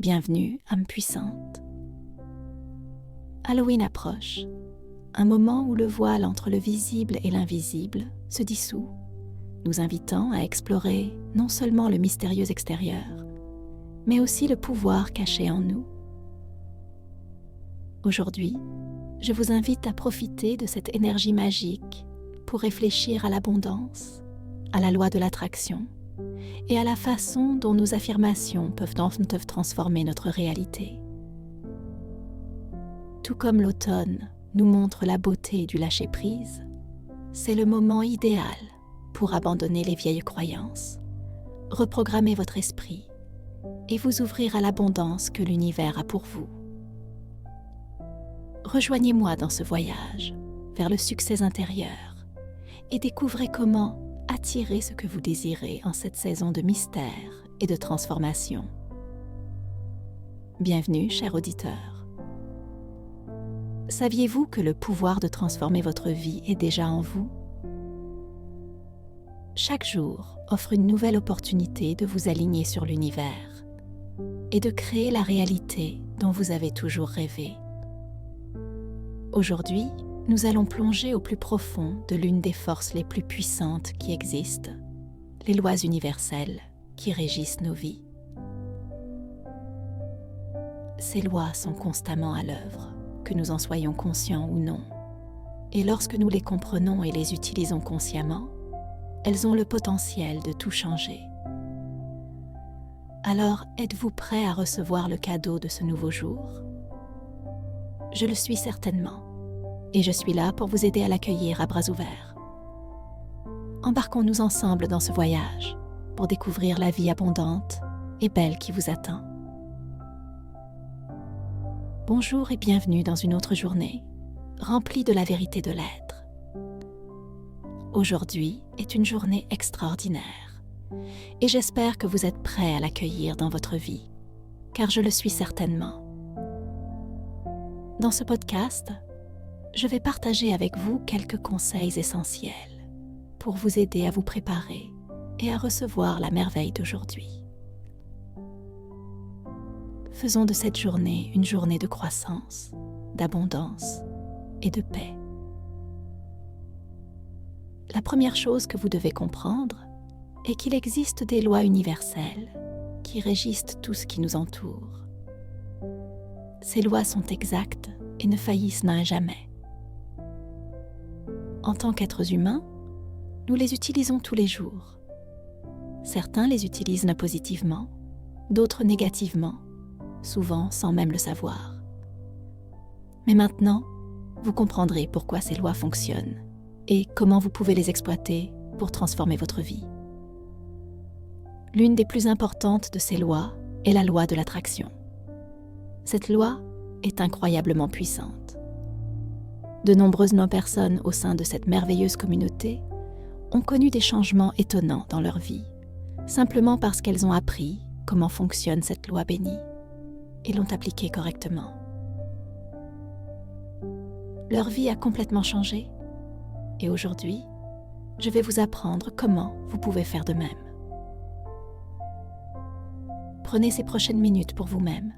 Bienvenue, âme puissante. Halloween approche, un moment où le voile entre le visible et l'invisible se dissout, nous invitant à explorer non seulement le mystérieux extérieur, mais aussi le pouvoir caché en nous. Aujourd'hui, je vous invite à profiter de cette énergie magique pour réfléchir à l'abondance, à la loi de l'attraction et à la façon dont nos affirmations peuvent transformer notre réalité. Tout comme l'automne nous montre la beauté du lâcher-prise, c'est le moment idéal pour abandonner les vieilles croyances, reprogrammer votre esprit et vous ouvrir à l'abondance que l'univers a pour vous. Rejoignez-moi dans ce voyage vers le succès intérieur et découvrez comment attirer ce que vous désirez en cette saison de mystère et de transformation. Bienvenue, cher auditeur. Saviez-vous que le pouvoir de transformer votre vie est déjà en vous? Chaque jour offre une nouvelle opportunité de vous aligner sur l'univers et de créer la réalité dont vous avez toujours rêvé. Aujourd'hui, nous allons plonger au plus profond de l'une des forces les plus puissantes qui existent, les lois universelles qui régissent nos vies. Ces lois sont constamment à l'œuvre, que nous en soyons conscients ou non. Et lorsque nous les comprenons et les utilisons consciemment, elles ont le potentiel de tout changer. Alors, êtes-vous prêt à recevoir le cadeau de ce nouveau jour? Je le suis certainement. Et je suis là pour vous aider à l'accueillir à bras ouverts. Embarquons-nous ensemble dans ce voyage pour découvrir la vie abondante et belle qui vous attend. Bonjour et bienvenue dans une autre journée, remplie de la vérité de l'être. Aujourd'hui est une journée extraordinaire et j'espère que vous êtes prêts à l'accueillir dans votre vie, car je le suis certainement. Dans ce podcast, je vais partager avec vous quelques conseils essentiels pour vous aider à vous préparer et à recevoir la merveille d'aujourd'hui. Faisons de cette journée une journée de croissance, d'abondance et de paix. La première chose que vous devez comprendre est qu'il existe des lois universelles qui régissent tout ce qui nous entoure. Ces lois sont exactes et ne faillissent jamais. En tant qu'êtres humains, nous les utilisons tous les jours. Certains les utilisent positivement, d'autres négativement, souvent sans même le savoir. Mais maintenant, vous comprendrez pourquoi ces lois fonctionnent et comment vous pouvez les exploiter pour transformer votre vie. L'une des plus importantes de ces lois est la loi de l'attraction. Cette loi est incroyablement puissante. De nombreuses personnes au sein de cette merveilleuse communauté ont connu des changements étonnants dans leur vie, simplement parce qu'elles ont appris comment fonctionne cette loi bénie et l'ont appliquée correctement. Leur vie a complètement changé et aujourd'hui, je vais vous apprendre comment vous pouvez faire de même. Prenez ces prochaines minutes pour vous-même.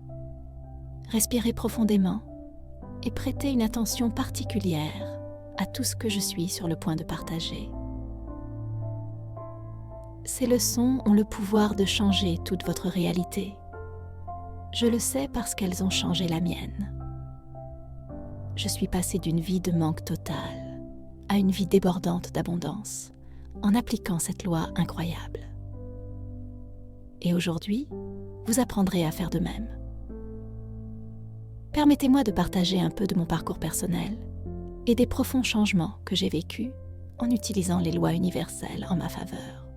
Respirez profondément et prêtez une attention particulière à tout ce que je suis sur le point de partager. Ces leçons ont le pouvoir de changer toute votre réalité. Je le sais parce qu'elles ont changé la mienne. Je suis passée d'une vie de manque total à une vie débordante d'abondance en appliquant cette loi incroyable. Et aujourd'hui, vous apprendrez à faire de même. Permettez-moi de partager un peu de mon parcours personnel et des profonds changements que j'ai vécus en utilisant les lois universelles en ma faveur.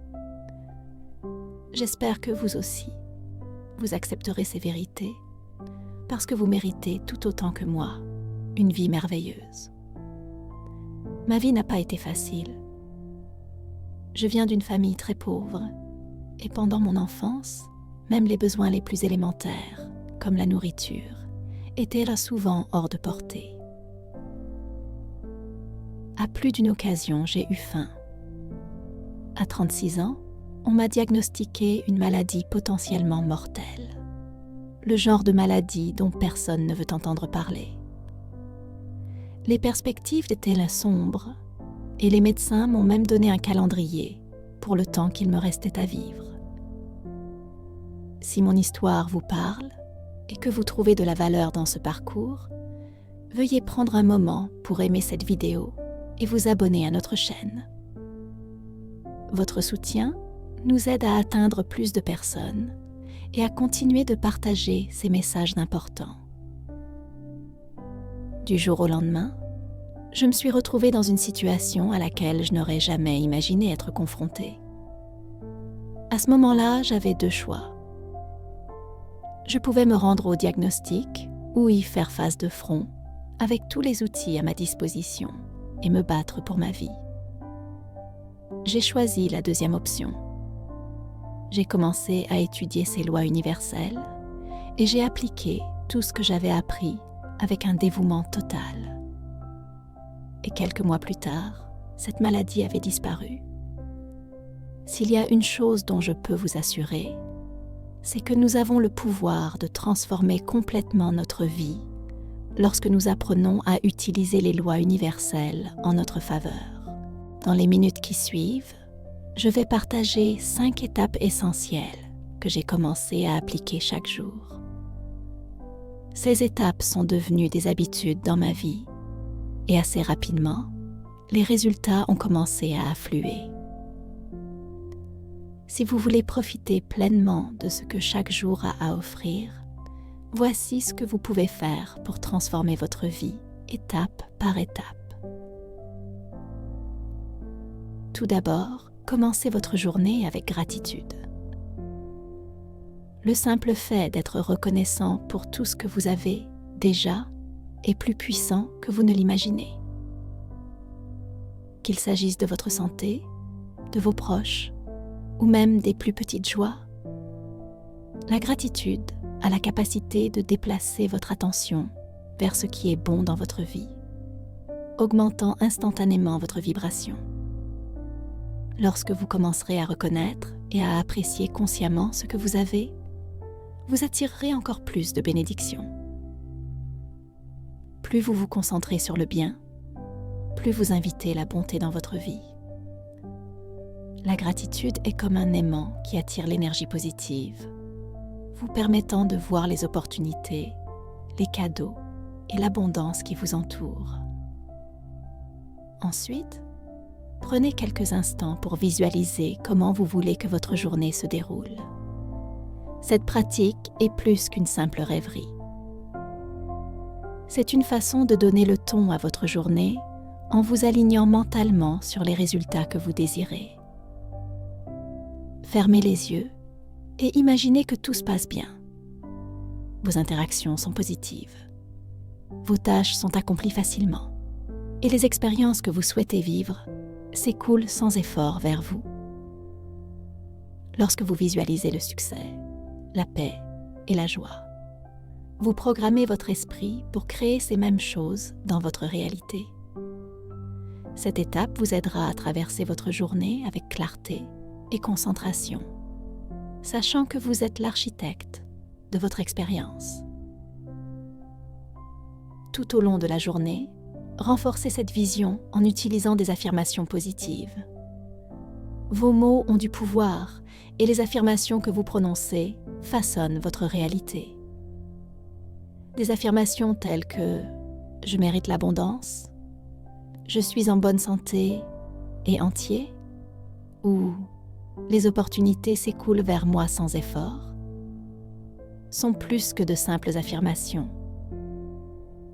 J'espère que vous aussi, vous accepterez ces vérités parce que vous méritez tout autant que moi une vie merveilleuse. Ma vie n'a pas été facile. Je viens d'une famille très pauvre et pendant mon enfance, même les besoins les plus élémentaires, comme la nourriture, étaient là souvent hors de portée. À plus d'une occasion, j'ai eu faim. À 36 ans, on m'a diagnostiqué une maladie potentiellement mortelle. le genre de maladie dont personne ne veut entendre parler. Les perspectives étaient sombres et les médecins m'ont même donné un calendrier pour le temps qu'il me restait à vivre. Si mon histoire vous parle et que vous trouvez de la valeur dans ce parcours, veuillez prendre un moment pour aimer cette vidéo et vous abonner à notre chaîne. Votre soutien nous aide à atteindre plus de personnes et à continuer de partager ces messages importants. Du jour au lendemain, je me suis retrouvée dans une situation à laquelle je n'aurais jamais imaginé être confrontée. À ce moment-là, j'avais deux choix. Je pouvais me rendre au diagnostic ou y faire face de front avec tous les outils à ma disposition et me battre pour ma vie. J'ai choisi la deuxième option. J'ai commencé à étudier ces lois universelles et j'ai appliqué tout ce que j'avais appris avec un dévouement total. Et quelques mois plus tard, cette maladie avait disparu. S'il y a une chose dont je peux vous assurer, c'est que nous avons le pouvoir de transformer complètement notre vie lorsque nous apprenons à utiliser les lois universelles en notre faveur. Dans les minutes qui suivent, je vais partager 5 étapes essentielles que j'ai commencé à appliquer chaque jour. Ces étapes sont devenues des habitudes dans ma vie et assez rapidement, les résultats ont commencé à affluer. Si vous voulez profiter pleinement de ce que chaque jour a à offrir, voici ce que vous pouvez faire pour transformer votre vie, étape par étape. Tout d'abord, commencez votre journée avec gratitude. Le simple fait d'être reconnaissant pour tout ce que vous avez déjà est plus puissant que vous ne l'imaginez. Qu'il s'agisse de votre santé, de vos proches, ou même des plus petites joies, la gratitude a la capacité de déplacer votre attention vers ce qui est bon dans votre vie, augmentant instantanément votre vibration. Lorsque vous commencerez à reconnaître et à apprécier consciemment ce que vous avez, vous attirerez encore plus de bénédictions. Plus vous vous concentrez sur le bien, plus vous invitez la bonté dans votre vie. La gratitude est comme un aimant qui attire l'énergie positive, vous permettant de voir les opportunités, les cadeaux et l'abondance qui vous entourent. Ensuite, prenez quelques instants pour visualiser comment vous voulez que votre journée se déroule. Cette pratique est plus qu'une simple rêverie. C'est une façon de donner le ton à votre journée en vous alignant mentalement sur les résultats que vous désirez. Fermez les yeux et imaginez que tout se passe bien. Vos interactions sont positives. Vos tâches sont accomplies facilement. Et les expériences que vous souhaitez vivre s'écoulent sans effort vers vous. Lorsque vous visualisez le succès, la paix et la joie, vous programmez votre esprit pour créer ces mêmes choses dans votre réalité. Cette étape vous aidera à traverser votre journée avec clarté et concentration, sachant que vous êtes l'architecte de votre expérience. Tout au long de la journée, renforcez cette vision en utilisant des affirmations positives. Vos mots ont du pouvoir et les affirmations que vous prononcez façonnent votre réalité. Des affirmations telles que « Je mérite l'abondance »,« Je suis en bonne santé et entier » ou « Les opportunités s'écoulent vers moi sans effort » sont plus que de simples affirmations.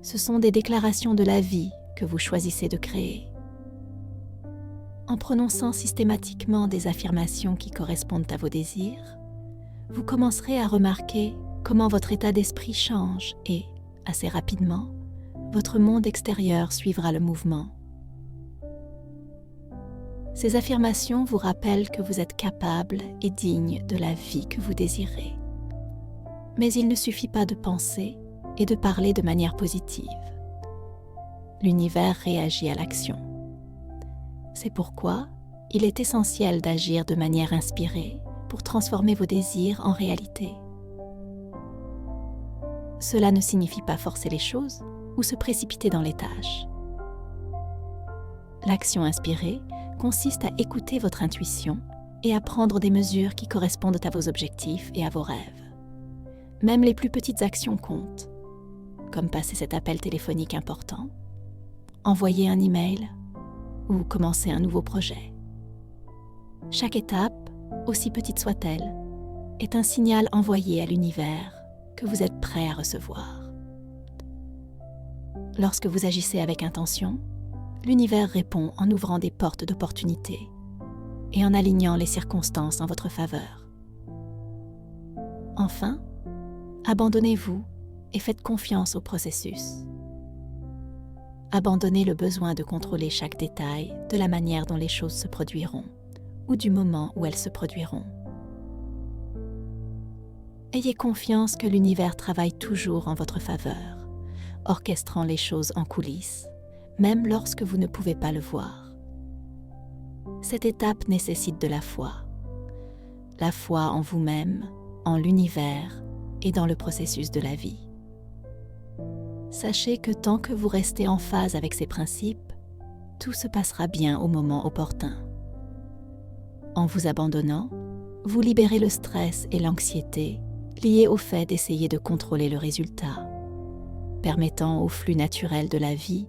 Ce sont des déclarations de la vie que vous choisissez de créer. En prononçant systématiquement des affirmations qui correspondent à vos désirs, vous commencerez à remarquer comment votre état d'esprit change et, assez rapidement, votre monde extérieur suivra le mouvement. Ces affirmations vous rappellent que vous êtes capable et digne de la vie que vous désirez. Mais il ne suffit pas de penser et de parler de manière positive. L'univers réagit à l'action. C'est pourquoi il est essentiel d'agir de manière inspirée pour transformer vos désirs en réalité. Cela ne signifie pas forcer les choses ou se précipiter dans les tâches. L'action inspirée consiste à écouter votre intuition et à prendre des mesures qui correspondent à vos objectifs et à vos rêves. Même les plus petites actions comptent, comme passer cet appel téléphonique important, envoyer un email ou commencer un nouveau projet. Chaque étape, aussi petite soit-elle, est un signal envoyé à l'univers que vous êtes prêt à recevoir. Lorsque vous agissez avec intention, l'univers répond en ouvrant des portes d'opportunités et en alignant les circonstances en votre faveur. Enfin, abandonnez-vous et faites confiance au processus. Abandonnez le besoin de contrôler chaque détail de la manière dont les choses se produiront ou du moment où elles se produiront. Ayez confiance que l'univers travaille toujours en votre faveur, orchestrant les choses en coulisses, même lorsque vous ne pouvez pas le voir. Cette étape nécessite de la foi en vous-même, en l'univers et dans le processus de la vie. Sachez que tant que vous restez en phase avec ces principes, tout se passera bien au moment opportun. En vous abandonnant, vous libérez le stress et l'anxiété liés au fait d'essayer de contrôler le résultat, permettant au flux naturel de la vie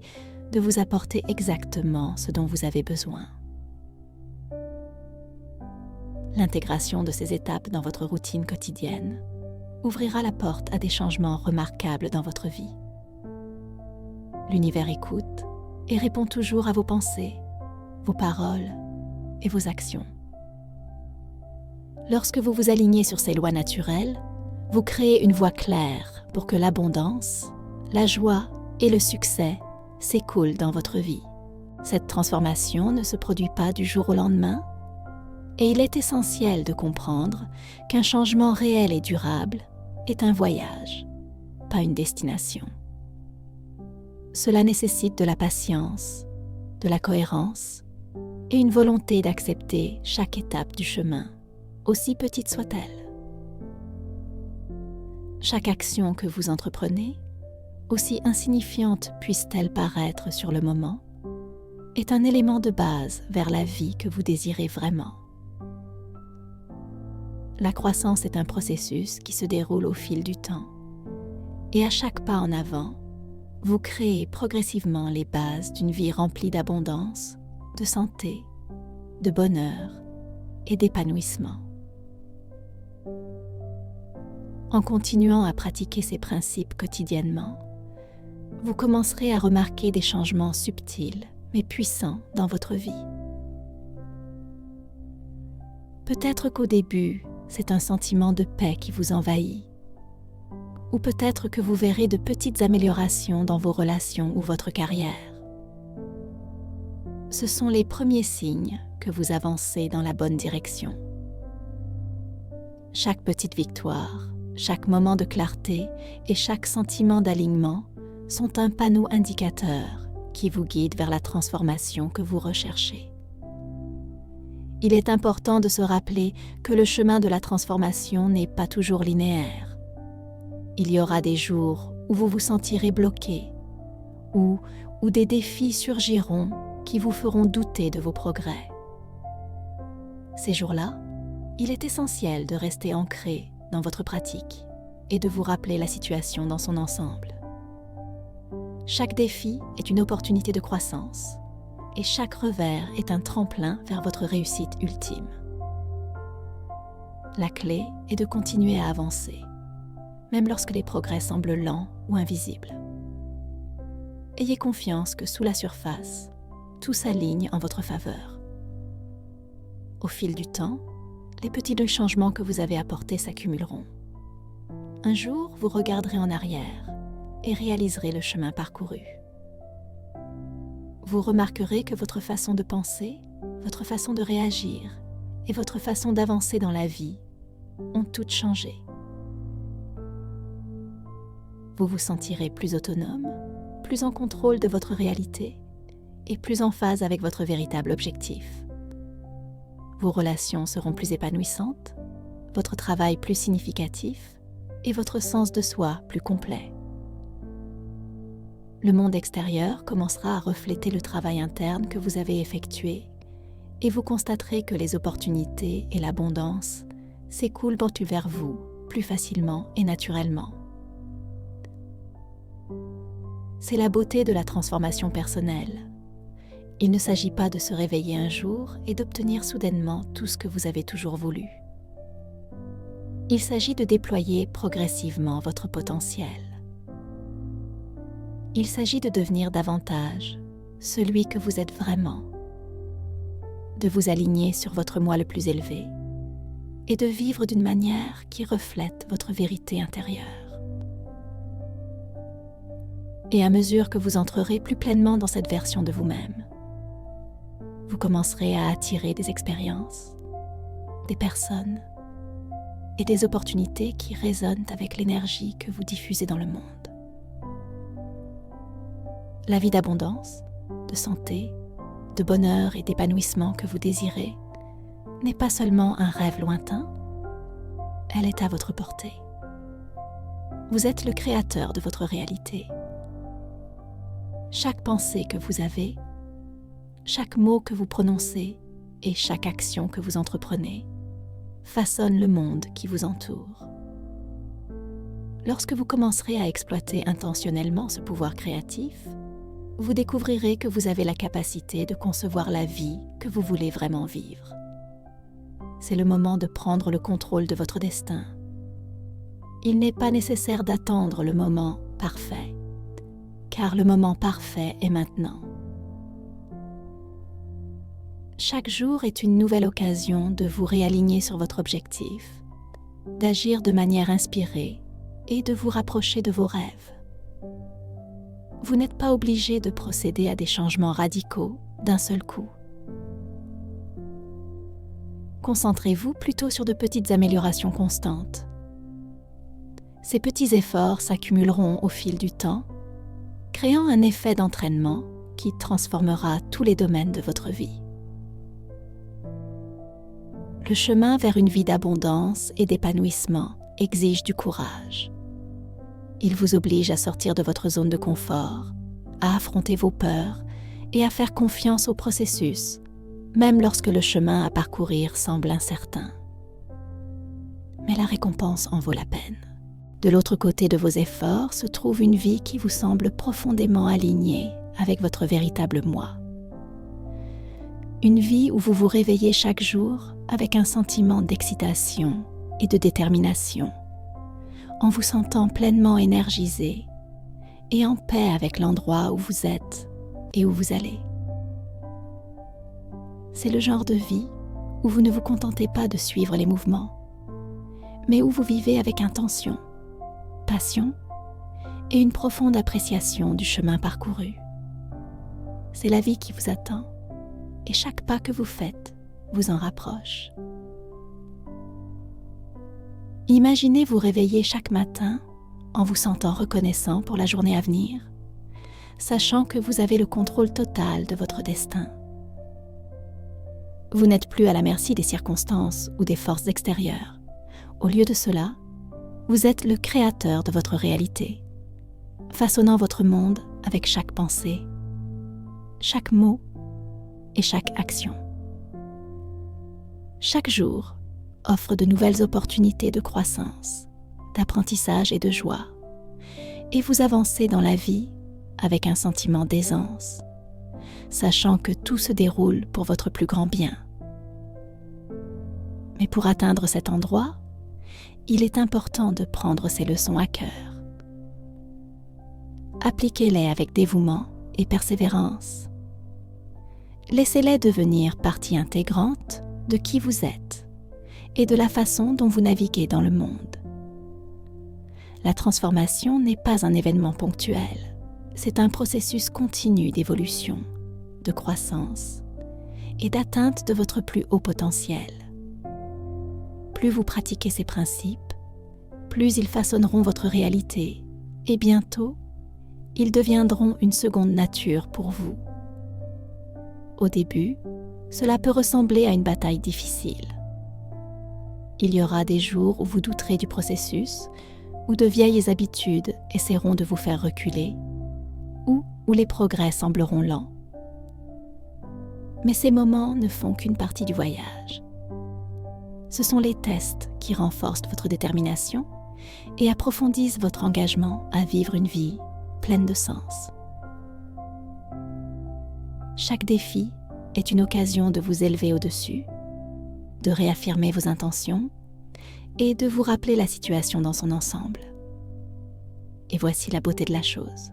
de vous apporter exactement ce dont vous avez besoin. L'intégration de ces étapes dans votre routine quotidienne ouvrira la porte à des changements remarquables dans votre vie. L'univers écoute et répond toujours à vos pensées, vos paroles et vos actions. Lorsque vous vous alignez sur ces lois naturelles, vous créez une voie claire pour que l'abondance, la joie et le succès s'écoulent dans votre vie. Cette transformation ne se produit pas du jour au lendemain et il est essentiel de comprendre qu'un changement réel et durable est un voyage, pas une destination. Cela nécessite de la patience, de la cohérence et une volonté d'accepter chaque étape du chemin, aussi petite soit-elle. Chaque action que vous entreprenez, aussi insignifiante puisse-t-elle paraître sur le moment, est un élément de base vers la vie que vous désirez vraiment. La croissance est un processus qui se déroule au fil du temps, et à chaque pas en avant, vous créez progressivement les bases d'une vie remplie d'abondance, de santé, de bonheur et d'épanouissement. En continuant à pratiquer ces principes quotidiennement, vous commencerez à remarquer des changements subtils mais puissants dans votre vie. Peut-être qu'au début, c'est un sentiment de paix qui vous envahit, ou peut-être que vous verrez de petites améliorations dans vos relations ou votre carrière. Ce sont les premiers signes que vous avancez dans la bonne direction. Chaque petite victoire, chaque moment de clarté et chaque sentiment d'alignement sont un panneau indicateur qui vous guide vers la transformation que vous recherchez. Il est important de se rappeler que le chemin de la transformation n'est pas toujours linéaire. Il y aura des jours où vous vous sentirez bloqué ou où des défis surgiront qui vous feront douter de vos progrès. Ces jours-là, il est essentiel de rester ancré dans votre pratique et de vous rappeler la situation dans son ensemble. Chaque défi est une opportunité de croissance et chaque revers est un tremplin vers votre réussite ultime. La clé est de continuer à avancer, même lorsque les progrès semblent lents ou invisibles. Ayez confiance que sous la surface, tout s'aligne en votre faveur. Au fil du temps, les petits changements que vous avez apportés s'accumuleront. Un jour, vous regarderez en arrière et réaliserez le chemin parcouru. Vous remarquerez que votre façon de penser, votre façon de réagir et votre façon d'avancer dans la vie ont toutes changé. Vous vous sentirez plus autonome, plus en contrôle de votre réalité et plus en phase avec votre véritable objectif. Vos relations seront plus épanouissantes, votre travail plus significatif et votre sens de soi plus complet. Le monde extérieur commencera à refléter le travail interne que vous avez effectué et vous constaterez que les opportunités et l'abondance s'écoulent vers vous plus facilement et naturellement. C'est la beauté de la transformation personnelle. Il ne s'agit pas de se réveiller un jour et d'obtenir soudainement tout ce que vous avez toujours voulu. Il s'agit de déployer progressivement votre potentiel. Il s'agit de devenir davantage celui que vous êtes vraiment, de vous aligner sur votre moi le plus élevé et de vivre d'une manière qui reflète votre vérité intérieure. Et à mesure que vous entrerez plus pleinement dans cette version de vous-même, vous commencerez à attirer des expériences, des personnes et des opportunités qui résonnent avec l'énergie que vous diffusez dans le monde. La vie d'abondance, de santé, de bonheur et d'épanouissement que vous désirez n'est pas seulement un rêve lointain, elle est à votre portée. Vous êtes le créateur de votre réalité. Chaque pensée que vous avez, chaque mot que vous prononcez et chaque action que vous entreprenez façonne le monde qui vous entoure. Lorsque vous commencerez à exploiter intentionnellement ce pouvoir créatif, vous découvrirez que vous avez la capacité de concevoir la vie que vous voulez vraiment vivre. C'est le moment de prendre le contrôle de votre destin. Il n'est pas nécessaire d'attendre le moment parfait, car le moment parfait est maintenant. Chaque jour est une nouvelle occasion de vous réaligner sur votre objectif, d'agir de manière inspirée et de vous rapprocher de vos rêves. Vous n'êtes pas obligé de procéder à des changements radicaux d'un seul coup. Concentrez-vous plutôt sur de petites améliorations constantes. Ces petits efforts s'accumuleront au fil du temps, créant un effet d'entraînement qui transformera tous les domaines de votre vie. Le chemin vers une vie d'abondance et d'épanouissement exige du courage. Il vous oblige à sortir de votre zone de confort, à affronter vos peurs et à faire confiance au processus, même lorsque le chemin à parcourir semble incertain. Mais la récompense en vaut la peine. De l'autre côté de vos efforts se trouve une vie qui vous semble profondément alignée avec votre véritable moi. Une vie où vous vous réveillez chaque jour avec un sentiment d'excitation et de détermination, en vous sentant pleinement énergisé et en paix avec l'endroit où vous êtes et où vous allez. C'est le genre de vie où vous ne vous contentez pas de suivre les mouvements, mais où vous vivez avec intention, passion et une profonde appréciation du chemin parcouru. C'est la vie qui vous attend et chaque pas que vous faites vous en rapproche. Imaginez vous réveiller chaque matin en vous sentant reconnaissant pour la journée à venir, sachant que vous avez le contrôle total de votre destin. Vous n'êtes plus à la merci des circonstances ou des forces extérieures. Au lieu de cela, vous êtes le créateur de votre réalité, façonnant votre monde avec chaque pensée, chaque mot et chaque action. Chaque jour offre de nouvelles opportunités de croissance, d'apprentissage et de joie, et vous avancez dans la vie avec un sentiment d'aisance, sachant que tout se déroule pour votre plus grand bien. Mais pour atteindre cet endroit, il est important de prendre ces leçons à cœur. Appliquez-les avec dévouement et persévérance. Laissez-les devenir partie intégrante de qui vous êtes et de la façon dont vous naviguez dans le monde. La transformation n'est pas un événement ponctuel, c'est un processus continu d'évolution, de croissance et d'atteinte de votre plus haut potentiel. Plus vous pratiquez ces principes, plus ils façonneront votre réalité et bientôt, ils deviendront une seconde nature pour vous. Au début, cela peut ressembler à une bataille difficile. Il y aura des jours où vous douterez du processus, où de vieilles habitudes essaieront de vous faire reculer, ou où les progrès sembleront lents. Mais ces moments ne font qu'une partie du voyage. Ce sont les tests qui renforcent votre détermination et approfondissent votre engagement à vivre une vie pleine de sens. Chaque défi est une occasion de vous élever au-dessus, de réaffirmer vos intentions et de vous rappeler la situation dans son ensemble. Et voici la beauté de la chose.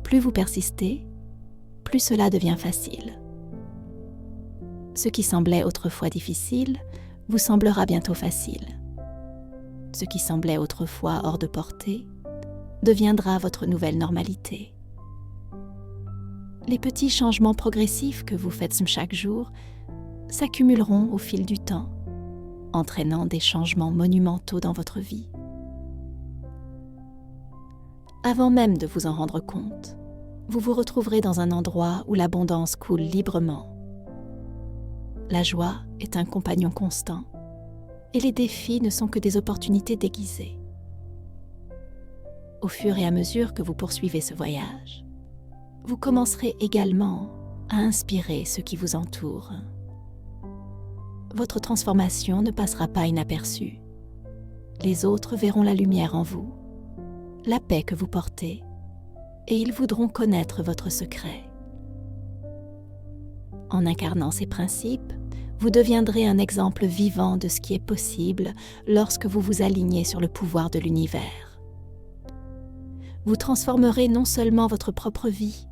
Plus vous persistez, plus cela devient facile. Ce qui semblait autrefois difficile vous semblera bientôt facile. Ce qui semblait autrefois hors de portée deviendra votre nouvelle normalité. Les petits changements progressifs que vous faites chaque jour s'accumuleront au fil du temps, entraînant des changements monumentaux dans votre vie. Avant même de vous en rendre compte, vous vous retrouverez dans un endroit où l'abondance coule librement. La joie est un compagnon constant et les défis ne sont que des opportunités déguisées. Au fur et à mesure que vous poursuivez ce voyage, vous commencerez également à inspirer ceux qui vous entourent. Votre transformation ne passera pas inaperçue. Les autres verront la lumière en vous, la paix que vous portez, et ils voudront connaître votre secret. En incarnant ces principes, vous deviendrez un exemple vivant de ce qui est possible lorsque vous vous alignez sur le pouvoir de l'univers. Vous transformerez non seulement votre propre vie,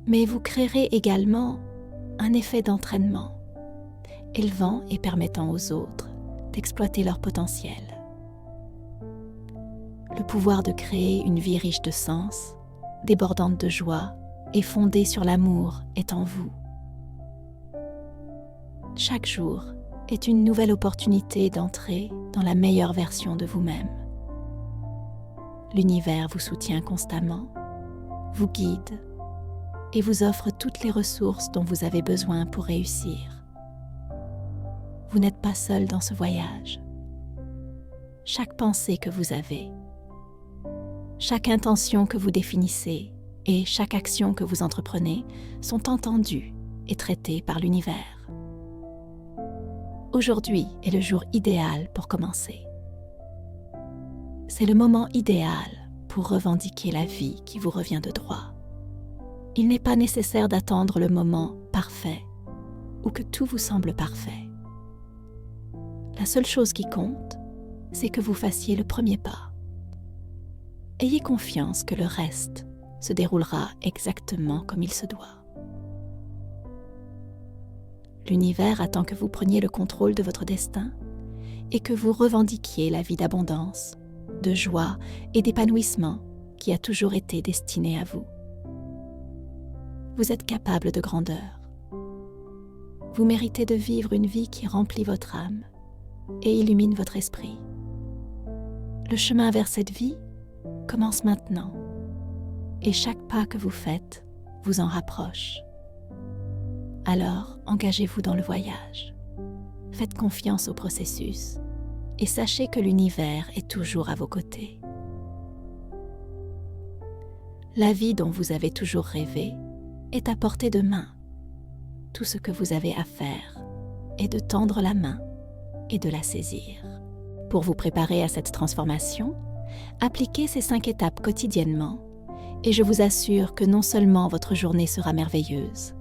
mais vous créerez également un effet d'entraînement, élevant et permettant aux autres d'exploiter leur potentiel. Le pouvoir de créer une vie riche de sens, débordante de joie et fondée sur l'amour est en vous. Chaque jour est une nouvelle opportunité d'entrer dans la meilleure version de vous-même. L'univers vous soutient constamment, vous guide et vous offre toutes les ressources dont vous avez besoin pour réussir. Vous n'êtes pas seul dans ce voyage. Chaque pensée que vous avez, chaque intention que vous définissez et chaque action que vous entreprenez sont entendues et traitées par l'univers. Aujourd'hui est le jour idéal pour commencer. C'est le moment idéal pour revendiquer la vie qui vous revient de droit. Il n'est pas nécessaire d'attendre le moment parfait ou que tout vous semble parfait. La seule chose qui compte, c'est que vous fassiez le premier pas. Ayez confiance que le reste se déroulera exactement comme il se doit. L'univers attend que vous preniez le contrôle de votre destin et que vous revendiquiez la vie d'abondance, de joie et d'épanouissement qui a toujours été destinée à vous. Vous êtes capable de grandeur. Vous méritez de vivre une vie qui remplit votre âme et illumine votre esprit. Le chemin vers cette vie commence maintenant et chaque pas que vous faites vous en rapproche. Alors, engagez-vous dans le voyage. Faites confiance au processus et sachez que l'univers est toujours à vos côtés. La vie dont vous avez toujours rêvé est à portée de main. Tout ce que vous avez à faire est de tendre la main et de la saisir. Pour vous préparer à cette transformation, appliquez ces 5 étapes quotidiennement et je vous assure que non seulement votre journée sera merveilleuse,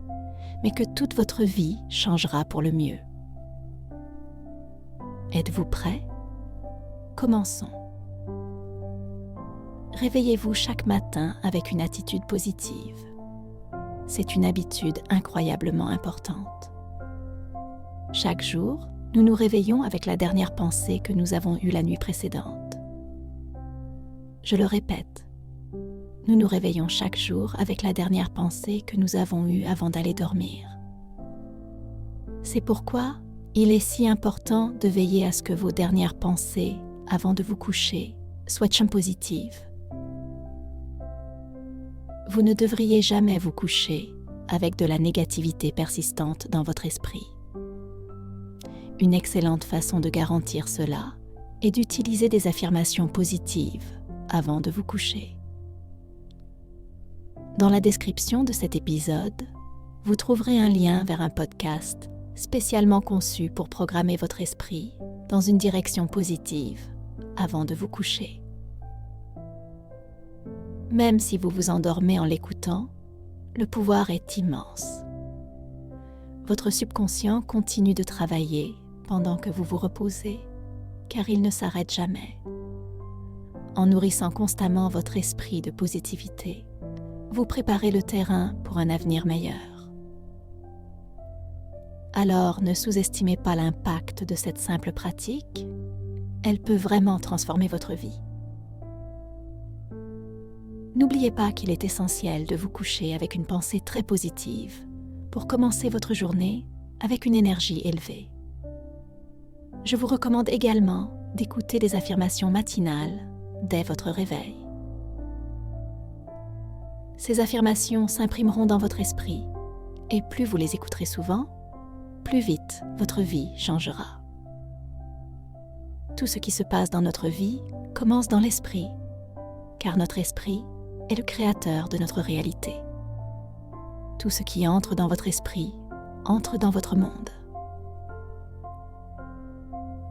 mais que toute votre vie changera pour le mieux. Êtes-vous prêt? Commençons. Réveillez-vous chaque matin avec une attitude positive. C'est une habitude incroyablement importante. Chaque jour, nous nous réveillons avec la dernière pensée que nous avons eue la nuit précédente. Je le répète, nous nous réveillons chaque jour avec la dernière pensée que nous avons eue avant d'aller dormir. C'est pourquoi il est si important de veiller à ce que vos dernières pensées avant de vous coucher soient positives. Vous ne devriez jamais vous coucher avec de la négativité persistante dans votre esprit. Une excellente façon de garantir cela et d'utiliser des affirmations positives avant de vous coucher. Dans la description de cet épisode, vous trouverez un lien vers un podcast spécialement conçu pour programmer votre esprit dans une direction positive avant de vous coucher. Même si vous vous endormez en l'écoutant, le pouvoir est immense. Votre subconscient continue de travailler pendant que vous vous reposez, car il ne s'arrête jamais. En nourrissant constamment votre esprit de positivité, vous préparez le terrain pour un avenir meilleur. Alors, ne sous-estimez pas l'impact de cette simple pratique. Elle peut vraiment transformer votre vie. N'oubliez pas qu'il est essentiel de vous coucher avec une pensée très positive pour commencer votre journée avec une énergie élevée. Je vous recommande également d'écouter des affirmations matinales dès votre réveil. Ces affirmations s'imprimeront dans votre esprit et plus vous les écouterez souvent, plus vite votre vie changera. Tout ce qui se passe dans notre vie commence dans l'esprit, car notre esprit est le créateur de notre réalité. Tout ce qui entre dans votre esprit entre dans votre monde.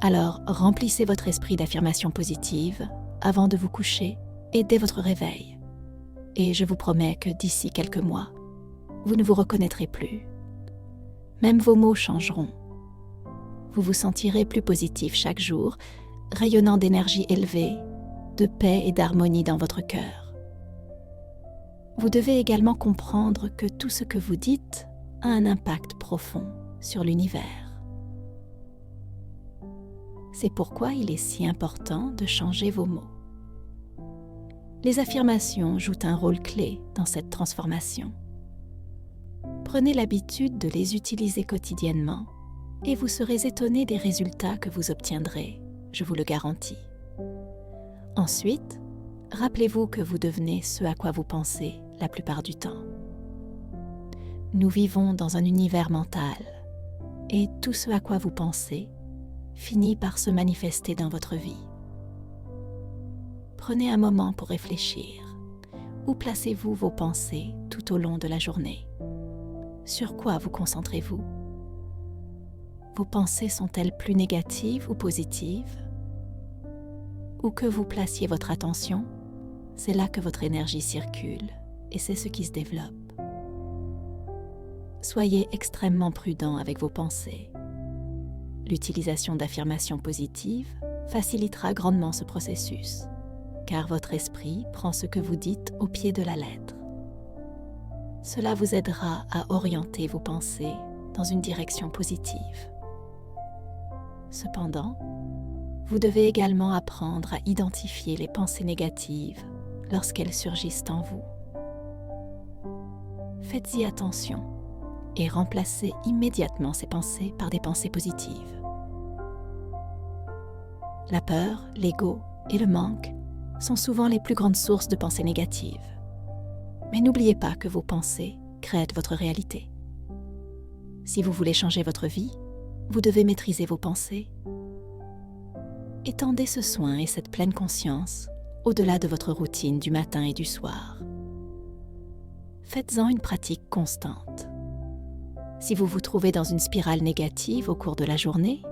Alors, remplissez votre esprit d'affirmations positives avant de vous coucher et dès votre réveil. Et je vous promets que d'ici quelques mois, vous ne vous reconnaîtrez plus. Même vos mots changeront. Vous vous sentirez plus positif chaque jour, rayonnant d'énergie élevée, de paix et d'harmonie dans votre cœur. Vous devez également comprendre que tout ce que vous dites a un impact profond sur l'univers. C'est pourquoi il est si important de changer vos mots. Les affirmations jouent un rôle clé dans cette transformation. Prenez l'habitude de les utiliser quotidiennement et vous serez étonné des résultats que vous obtiendrez, je vous le garantis. Ensuite, rappelez-vous que vous devenez ce à quoi vous pensez la plupart du temps. Nous vivons dans un univers mental et tout ce à quoi vous pensez finit par se manifester dans votre vie. Prenez un moment pour réfléchir. Où placez-vous vos pensées tout au long de la journée? Sur quoi vous concentrez-vous? Vos pensées sont-elles plus négatives ou positives? Où que vous placiez votre attention, c'est là que votre énergie circule et c'est ce qui se développe. Soyez extrêmement prudent avec vos pensées. L'utilisation d'affirmations positives facilitera grandement ce processus, car votre esprit prend ce que vous dites au pied de la lettre. Cela vous aidera à orienter vos pensées dans une direction positive. Cependant, vous devez également apprendre à identifier les pensées négatives lorsqu'elles surgissent en vous. Faites-y attention et remplacez immédiatement ces pensées par des pensées positives. La peur, l'ego et le manque sont souvent les plus grandes sources de pensées négatives. Mais n'oubliez pas que vos pensées créent votre réalité. Si vous voulez changer votre vie, vous devez maîtriser vos pensées. Étendez ce soin et cette pleine conscience au-delà de votre routine du matin et du soir. Faites-en une pratique constante. Si vous vous trouvez dans une spirale négative au cours de la journée,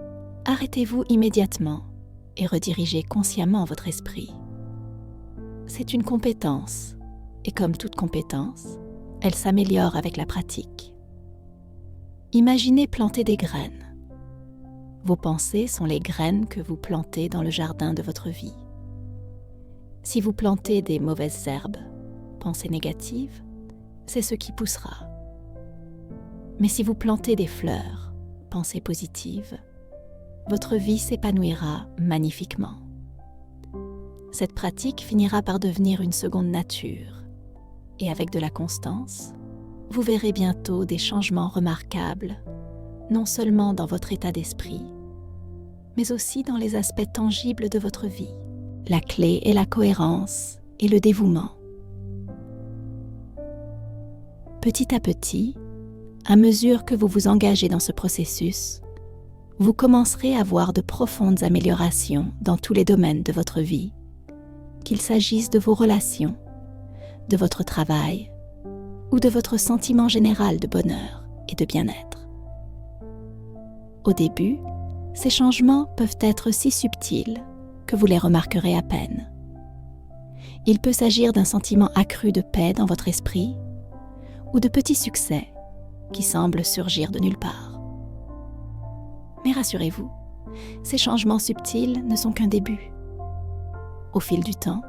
arrêtez-vous immédiatement et redirigez consciemment votre esprit. C'est une compétence, et comme toute compétence, elle s'améliore avec la pratique. Imaginez planter des graines. Vos pensées sont les graines que vous plantez dans le jardin de votre vie. Si vous plantez des mauvaises herbes, pensées négatives, c'est ce qui poussera. Mais si vous plantez des fleurs, pensées positives, votre vie s'épanouira magnifiquement. Cette pratique finira par devenir une seconde nature, et avec de la constance, vous verrez bientôt des changements remarquables, non seulement dans votre état d'esprit, mais aussi dans les aspects tangibles de votre vie. La clé est la cohérence et le dévouement. Petit à petit, à mesure que vous vous engagez dans ce processus, vous commencerez à voir de profondes améliorations dans tous les domaines de votre vie, qu'il s'agisse de vos relations, de votre travail ou de votre sentiment général de bonheur et de bien-être. Au début, ces changements peuvent être si subtils que vous les remarquerez à peine. Il peut s'agir d'un sentiment accru de paix dans votre esprit ou de petits succès qui semblent surgir de nulle part. Mais rassurez-vous, ces changements subtils ne sont qu'un début. Au fil du temps,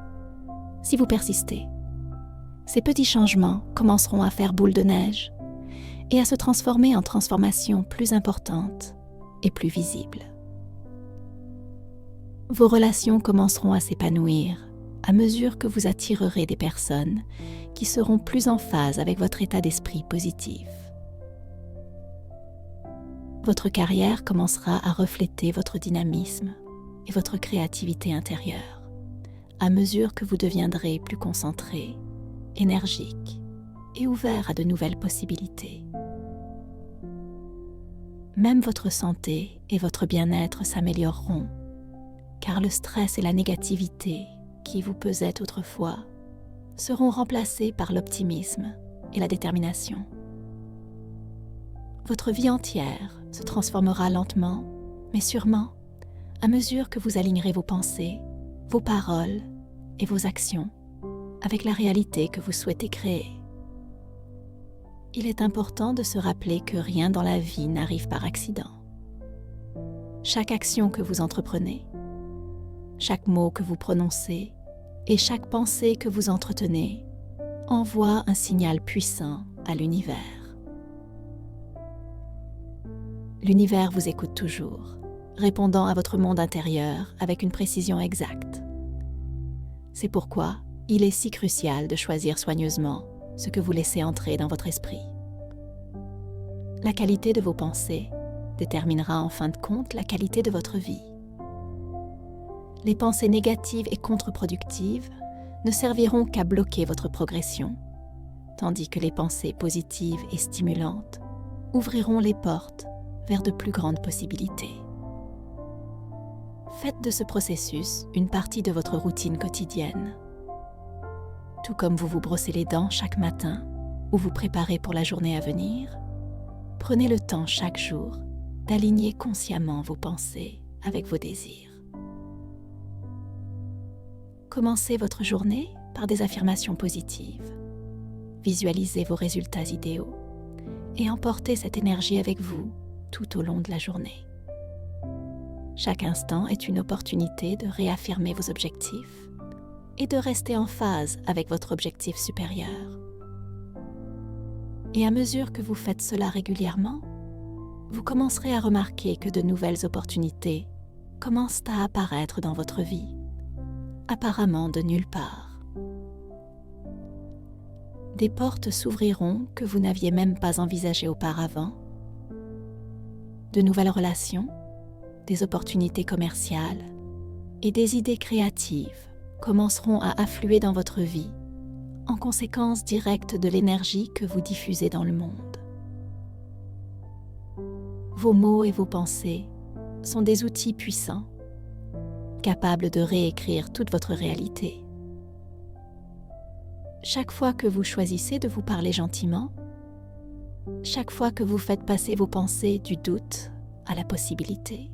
si vous persistez, ces petits changements commenceront à faire boule de neige et à se transformer en transformations plus importantes et plus visibles. Vos relations commenceront à s'épanouir à mesure que vous attirerez des personnes qui seront plus en phase avec votre état d'esprit positif. Votre carrière commencera à refléter votre dynamisme et votre créativité intérieure à mesure que vous deviendrez plus concentré, énergique et ouvert à de nouvelles possibilités. Même votre santé et votre bien-être s'amélioreront, car le stress et la négativité qui vous pesaient autrefois seront remplacés par l'optimisme et la détermination. Votre vie entière se transformera lentement, mais sûrement, à mesure que vous alignerez vos pensées, vos paroles et vos actions avec la réalité que vous souhaitez créer. Il est important de se rappeler que rien dans la vie n'arrive par accident. Chaque action que vous entreprenez, chaque mot que vous prononcez et chaque pensée que vous entretenez envoie un signal puissant à l'univers. L'univers vous écoute toujours, répondant à votre monde intérieur avec une précision exacte. C'est pourquoi il est si crucial de choisir soigneusement ce que vous laissez entrer dans votre esprit. La qualité de vos pensées déterminera en fin de compte la qualité de votre vie. Les pensées négatives et contre-productives ne serviront qu'à bloquer votre progression, tandis que les pensées positives et stimulantes ouvriront les portes vers de plus grandes possibilités. Faites de ce processus une partie de votre routine quotidienne. Tout comme vous vous brossez les dents chaque matin ou vous préparez pour la journée à venir, prenez le temps chaque jour d'aligner consciemment vos pensées avec vos désirs. Commencez votre journée par des affirmations positives. Visualisez vos résultats idéaux et emportez cette énergie avec vous tout au long de la journée. Chaque instant est une opportunité de réaffirmer vos objectifs et de rester en phase avec votre objectif supérieur. Et à mesure que vous faites cela régulièrement, vous commencerez à remarquer que de nouvelles opportunités commencent à apparaître dans votre vie, apparemment de nulle part. Des portes s'ouvriront que vous n'aviez même pas envisagées auparavant. De nouvelles relations, des opportunités commerciales et des idées créatives commenceront à affluer dans votre vie en conséquence directe de l'énergie que vous diffusez dans le monde. Vos mots et vos pensées sont des outils puissants, capables de réécrire toute votre réalité. Chaque fois que vous choisissez de vous parler gentiment, chaque fois que vous faites passer vos pensées du doute à la possibilité,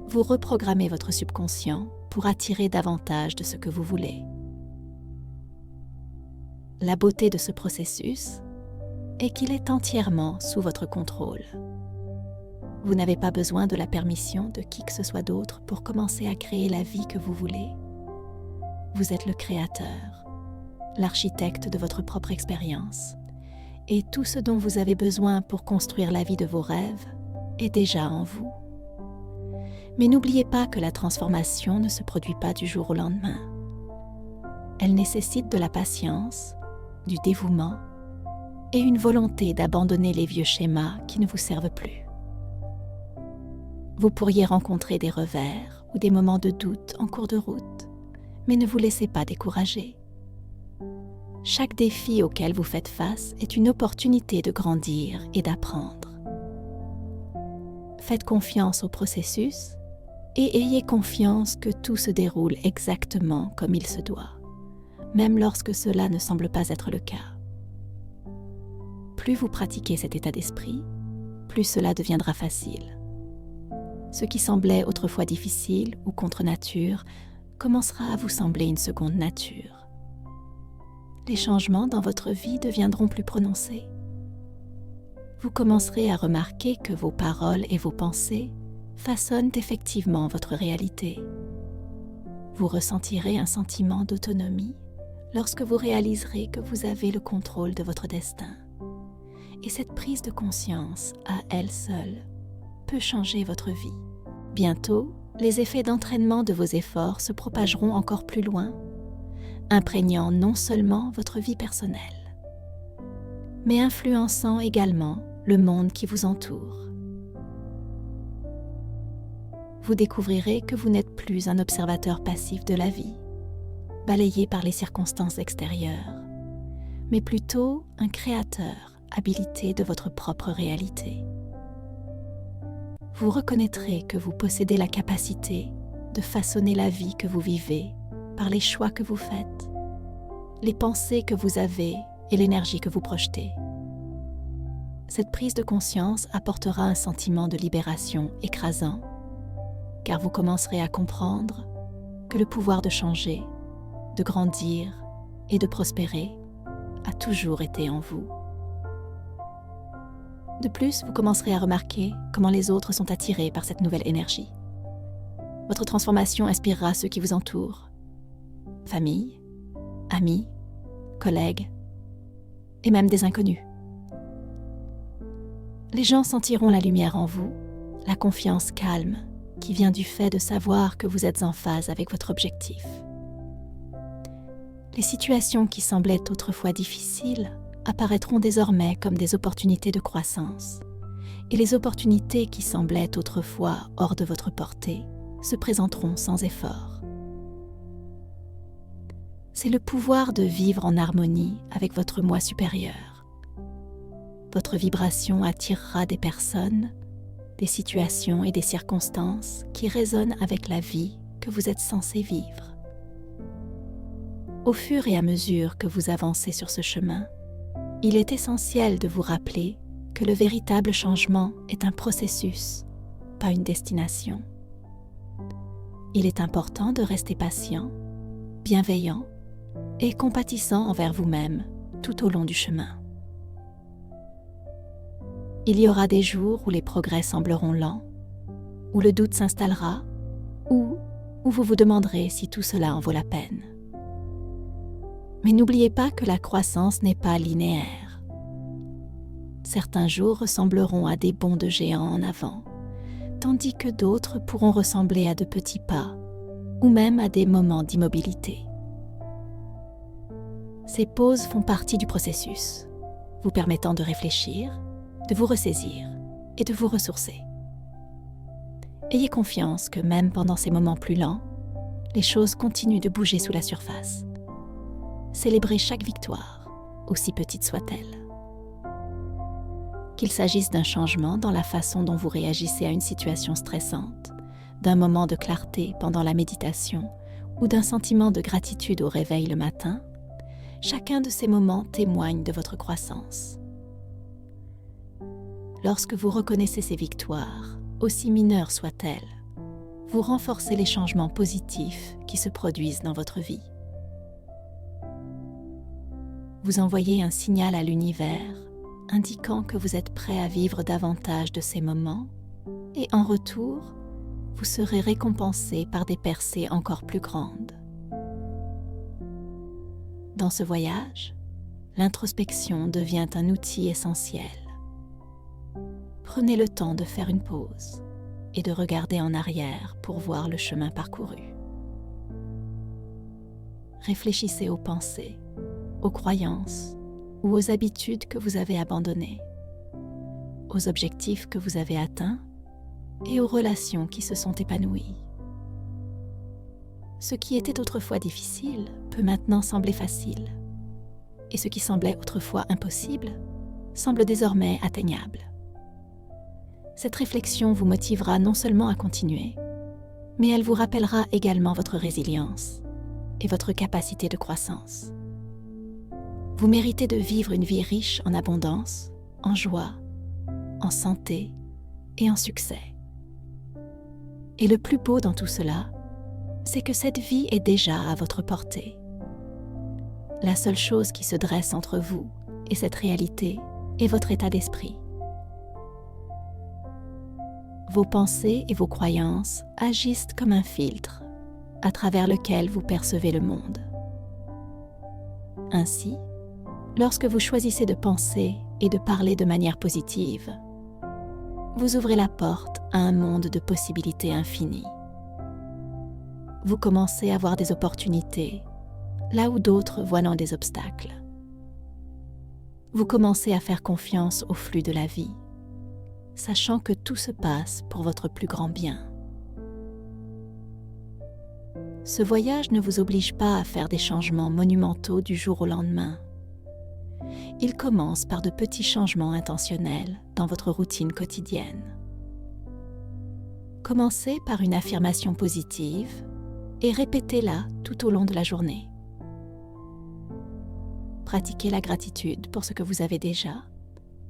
vous reprogrammez votre subconscient pour attirer davantage de ce que vous voulez. La beauté de ce processus est qu'il est entièrement sous votre contrôle. Vous n'avez pas besoin de la permission de qui que ce soit d'autre pour commencer à créer la vie que vous voulez. Vous êtes le créateur, l'architecte de votre propre expérience, et tout ce dont vous avez besoin pour construire la vie de vos rêves est déjà en vous. Mais n'oubliez pas que la transformation ne se produit pas du jour au lendemain. Elle nécessite de la patience, du dévouement et une volonté d'abandonner les vieux schémas qui ne vous servent plus. Vous pourriez rencontrer des revers ou des moments de doute en cours de route, mais ne vous laissez pas décourager. Chaque défi auquel vous faites face est une opportunité de grandir et d'apprendre. Faites confiance au processus et ayez confiance que tout se déroule exactement comme il se doit, même lorsque cela ne semble pas être le cas. Plus vous pratiquez cet état d'esprit, plus cela deviendra facile. Ce qui semblait autrefois difficile ou contre nature commencera à vous sembler une seconde nature. Les changements dans votre vie deviendront plus prononcés. Vous commencerez à remarquer que vos paroles et vos pensées façonnent effectivement votre réalité. Vous ressentirez un sentiment d'autonomie lorsque vous réaliserez que vous avez le contrôle de votre destin. Et cette prise de conscience, à elle seule, peut changer votre vie. Bientôt, les effets d'entraînement de vos efforts se propageront encore plus loin, imprégnant non seulement votre vie personnelle, mais influençant également le monde qui vous entoure. Vous découvrirez que vous n'êtes plus un observateur passif de la vie, balayé par les circonstances extérieures, mais plutôt un créateur habilité de votre propre réalité. Vous reconnaîtrez que vous possédez la capacité de façonner la vie que vous vivez par les choix que vous faites, les pensées que vous avez et l'énergie que vous projetez. Cette prise de conscience apportera un sentiment de libération écrasant, car vous commencerez à comprendre que le pouvoir de changer, de grandir et de prospérer a toujours été en vous. De plus, vous commencerez à remarquer comment les autres sont attirés par cette nouvelle énergie. Votre transformation inspirera ceux qui vous entourent, famille, amis, collègues et même des inconnus. Les gens sentiront la lumière en vous, la confiance calme qui vient du fait de savoir que vous êtes en phase avec votre objectif. Les situations qui semblaient autrefois difficiles apparaîtront désormais comme des opportunités de croissance, et les opportunités qui semblaient autrefois hors de votre portée se présenteront sans effort. C'est le pouvoir de vivre en harmonie avec votre moi supérieur. Votre vibration attirera des personnes, des situations et des circonstances qui résonnent avec la vie que vous êtes censé vivre. Au fur et à mesure que vous avancez sur ce chemin, il est essentiel de vous rappeler que le véritable changement est un processus, pas une destination. Il est important de rester patient, bienveillant et compatissant envers vous-même tout au long du chemin. Il y aura des jours où les progrès sembleront lents, où le doute s'installera, ou où vous vous demanderez si tout cela en vaut la peine. Mais n'oubliez pas que la croissance n'est pas linéaire. Certains jours ressembleront à des bonds de géant en avant, tandis que d'autres pourront ressembler à de petits pas, ou même à des moments d'immobilité. Ces pauses font partie du processus, vous permettant de réfléchir, de vous ressaisir et de vous ressourcer. Ayez confiance que même pendant ces moments plus lents, les choses continuent de bouger sous la surface. Célébrez chaque victoire, aussi petite soit-elle. Qu'il s'agisse d'un changement dans la façon dont vous réagissez à une situation stressante, d'un moment de clarté pendant la méditation ou d'un sentiment de gratitude au réveil le matin, chacun de ces moments témoigne de votre croissance. Lorsque vous reconnaissez ces victoires, aussi mineures soient-elles, vous renforcez les changements positifs qui se produisent dans votre vie. Vous envoyez un signal à l'univers indiquant que vous êtes prêt à vivre davantage de ces moments et en retour, vous serez récompensé par des percées encore plus grandes. Dans ce voyage, l'introspection devient un outil essentiel. Prenez le temps de faire une pause et de regarder en arrière pour voir le chemin parcouru. Réfléchissez aux pensées, aux croyances ou aux habitudes que vous avez abandonnées, aux objectifs que vous avez atteints et aux relations qui se sont épanouies. Ce qui était autrefois difficile peut maintenant sembler facile, et ce qui semblait autrefois impossible semble désormais atteignable. Cette réflexion vous motivera non seulement à continuer, mais elle vous rappellera également votre résilience et votre capacité de croissance. Vous méritez de vivre une vie riche en abondance, en joie, en santé et en succès. Et le plus beau dans tout cela, c'est que cette vie est déjà à votre portée. La seule chose qui se dresse entre vous et cette réalité est votre état d'esprit. Vos pensées et vos croyances agissent comme un filtre à travers lequel vous percevez le monde. Ainsi, lorsque vous choisissez de penser et de parler de manière positive, vous ouvrez la porte à un monde de possibilités infinies. Vous commencez à voir des opportunités, là où d'autres voient des obstacles. Vous commencez à faire confiance au flux de la vie, sachant que tout se passe pour votre plus grand bien. Ce voyage ne vous oblige pas à faire des changements monumentaux du jour au lendemain. Il commence par de petits changements intentionnels dans votre routine quotidienne. Commencez par une affirmation positive et répétez-la tout au long de la journée. Pratiquez la gratitude pour ce que vous avez déjà,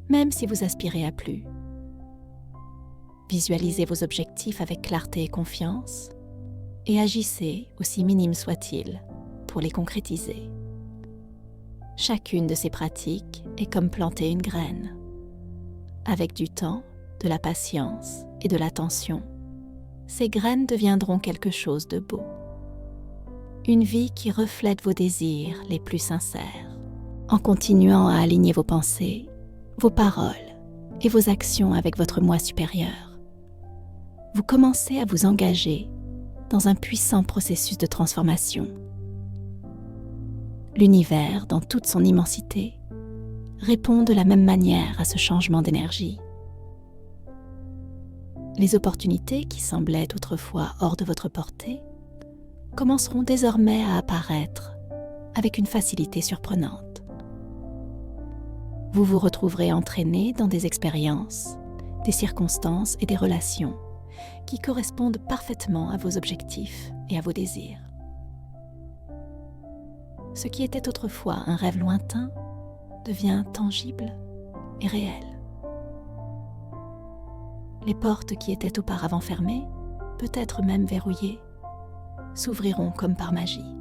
même si vous aspirez à plus. Visualisez vos objectifs avec clarté et confiance et agissez, aussi minimes soient-ils, pour les concrétiser. Chacune de ces pratiques est comme planter une graine. Avec du temps, de la patience et de l'attention, ces graines deviendront quelque chose de beau. Une vie qui reflète vos désirs les plus sincères. En continuant à aligner vos pensées, vos paroles et vos actions avec votre moi supérieur, vous commencez à vous engager dans un puissant processus de transformation. L'univers, dans toute son immensité, répond de la même manière à ce changement d'énergie. Les opportunités qui semblaient autrefois hors de votre portée commenceront désormais à apparaître avec une facilité surprenante. Vous vous retrouverez entraîné dans des expériences, des circonstances et des relations qui correspondent parfaitement à vos objectifs et à vos désirs. Ce qui était autrefois un rêve lointain devient tangible et réel. Les portes qui étaient auparavant fermées, peut-être même verrouillées, s'ouvriront comme par magie.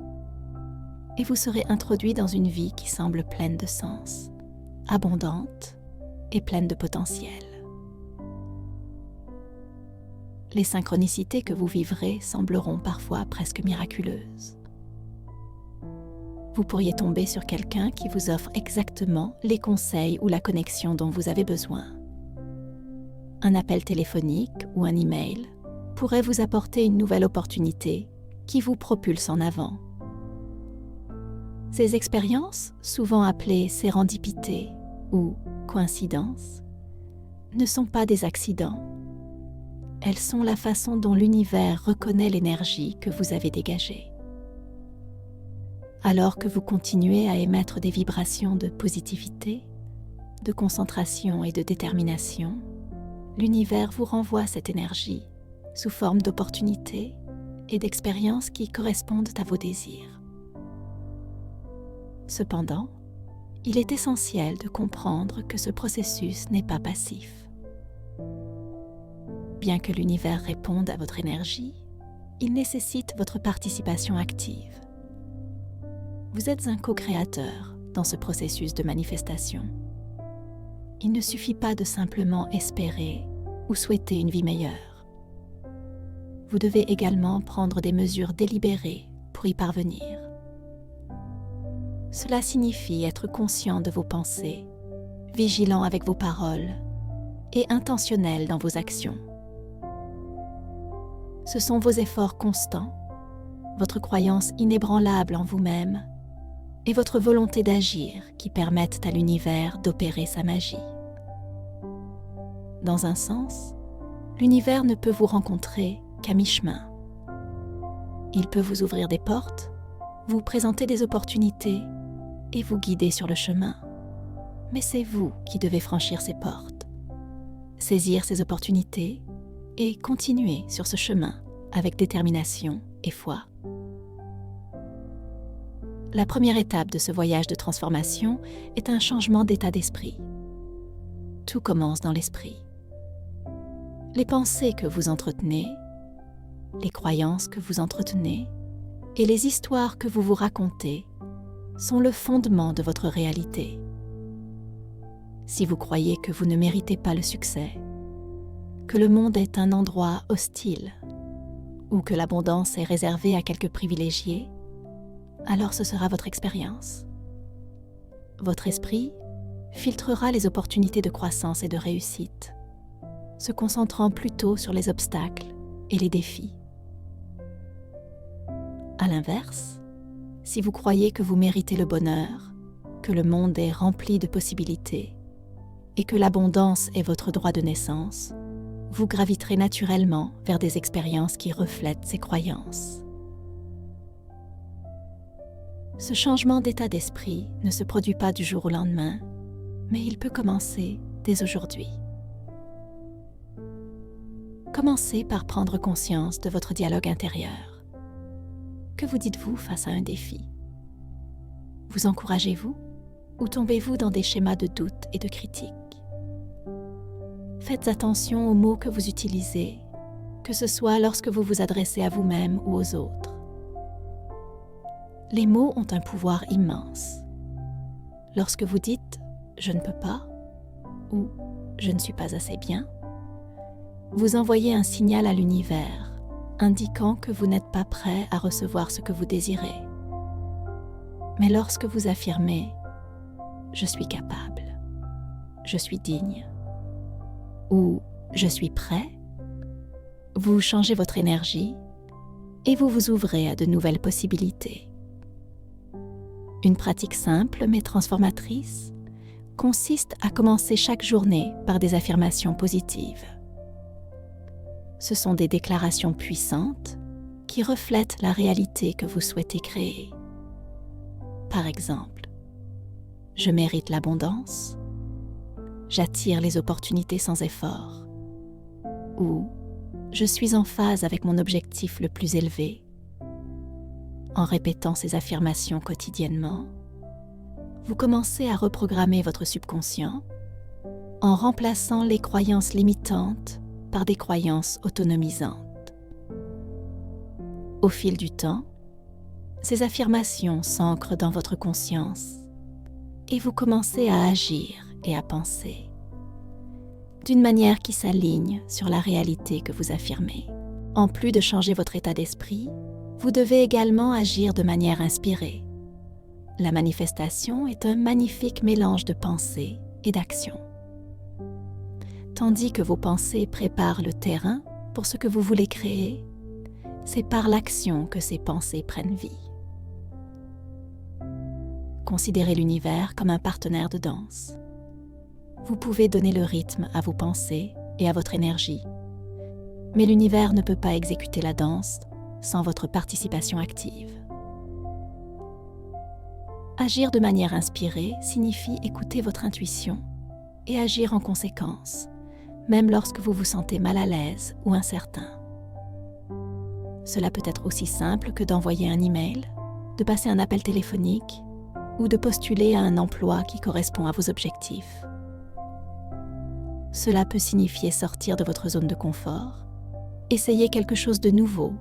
Et vous serez introduit dans une vie qui semble pleine de sens, abondante et pleine de potentiel. Les synchronicités que vous vivrez sembleront parfois presque miraculeuses. Vous pourriez tomber sur quelqu'un qui vous offre exactement les conseils ou la connexion dont vous avez besoin. Un appel téléphonique ou un email pourrait vous apporter une nouvelle opportunité qui vous propulse en avant. Ces expériences, souvent appelées sérendipité ou coïncidence, ne sont pas des accidents. Elles sont la façon dont l'univers reconnaît l'énergie que vous avez dégagée. Alors que vous continuez à émettre des vibrations de positivité, de concentration et de détermination, l'univers vous renvoie cette énergie sous forme d'opportunités et d'expériences qui correspondent à vos désirs. Cependant, il est essentiel de comprendre que ce processus n'est pas passif. Bien que l'univers réponde à votre énergie, il nécessite votre participation active. Vous êtes un co-créateur dans ce processus de manifestation. Il ne suffit pas de simplement espérer ou souhaiter une vie meilleure. Vous devez également prendre des mesures délibérées pour y parvenir. Cela signifie être conscient de vos pensées, vigilant avec vos paroles et intentionnel dans vos actions. Ce sont vos efforts constants, votre croyance inébranlable en vous-même et votre volonté d'agir qui permettent à l'univers d'opérer sa magie. Dans un sens, l'univers ne peut vous rencontrer qu'à mi-chemin. Il peut vous ouvrir des portes, vous présenter des opportunités et vous guider sur le chemin. Mais c'est vous qui devez franchir ces portes. saisir ces opportunités et continuer sur ce chemin avec détermination et foi. La première étape de ce voyage de transformation est un changement d'état d'esprit. Tout commence dans l'esprit. Les pensées que vous entretenez, les croyances que vous entretenez et les histoires que vous vous racontez sont le fondement de votre réalité. Si vous croyez que vous ne méritez pas le succès, que le monde est un endroit hostile ou que l'abondance est réservée à quelques privilégiés, alors ce sera votre expérience. Votre esprit filtrera les opportunités de croissance et de réussite, se concentrant plutôt sur les obstacles et les défis. À l'inverse, si vous croyez que vous méritez le bonheur, que le monde est rempli de possibilités et que l'abondance est votre droit de naissance, vous graviterez naturellement vers des expériences qui reflètent ces croyances. Ce changement d'état d'esprit ne se produit pas du jour au lendemain, mais il peut commencer dès aujourd'hui. Commencez par prendre conscience de votre dialogue intérieur. Que vous dites-vous face à un défi? Vous encouragez-vous ou tombez-vous dans des schémas de doute et de critique? Faites attention aux mots que vous utilisez, que ce soit lorsque vous vous adressez à vous-même ou aux autres. Les mots ont un pouvoir immense. Lorsque vous dites « je ne peux pas » ou « je ne suis pas assez bien », vous envoyez un signal à l'univers indiquant que vous n'êtes pas prêt à recevoir ce que vous désirez. Mais lorsque vous affirmez « je suis capable »,« je suis digne » ou « je suis prêt », vous changez votre énergie et vous vous ouvrez à de nouvelles possibilités. Une pratique simple mais transformatrice consiste à commencer chaque journée par des affirmations positives. Ce sont des déclarations puissantes qui reflètent la réalité que vous souhaitez créer. Par exemple, « Je mérite l'abondance »,« J'attire les opportunités sans effort » ou « Je suis en phase avec mon objectif le plus élevé ». En répétant ces affirmations quotidiennement, vous commencez à reprogrammer votre subconscient en remplaçant les croyances limitantes par des croyances autonomisantes. Au fil du temps, ces affirmations s'ancrent dans votre conscience et vous commencez à agir et à penser d'une manière qui s'aligne sur la réalité que vous affirmez. En plus de changer votre état d'esprit, vous devez également agir de manière inspirée. La manifestation est un magnifique mélange de pensée et d'action. Tandis que vos pensées préparent le terrain pour ce que vous voulez créer, c'est par l'action que ces pensées prennent vie. Considérez l'univers comme un partenaire de danse. Vous pouvez donner le rythme à vos pensées et à votre énergie, mais l'univers ne peut pas exécuter la danse sans votre participation active. Agir de manière inspirée signifie écouter votre intuition et agir en conséquence, même lorsque vous vous sentez mal à l'aise ou incertain. Cela peut être aussi simple que d'envoyer un email, de passer un appel téléphonique ou de postuler à un emploi qui correspond à vos objectifs. Cela peut signifier sortir de votre zone de confort, essayer quelque chose de nouveau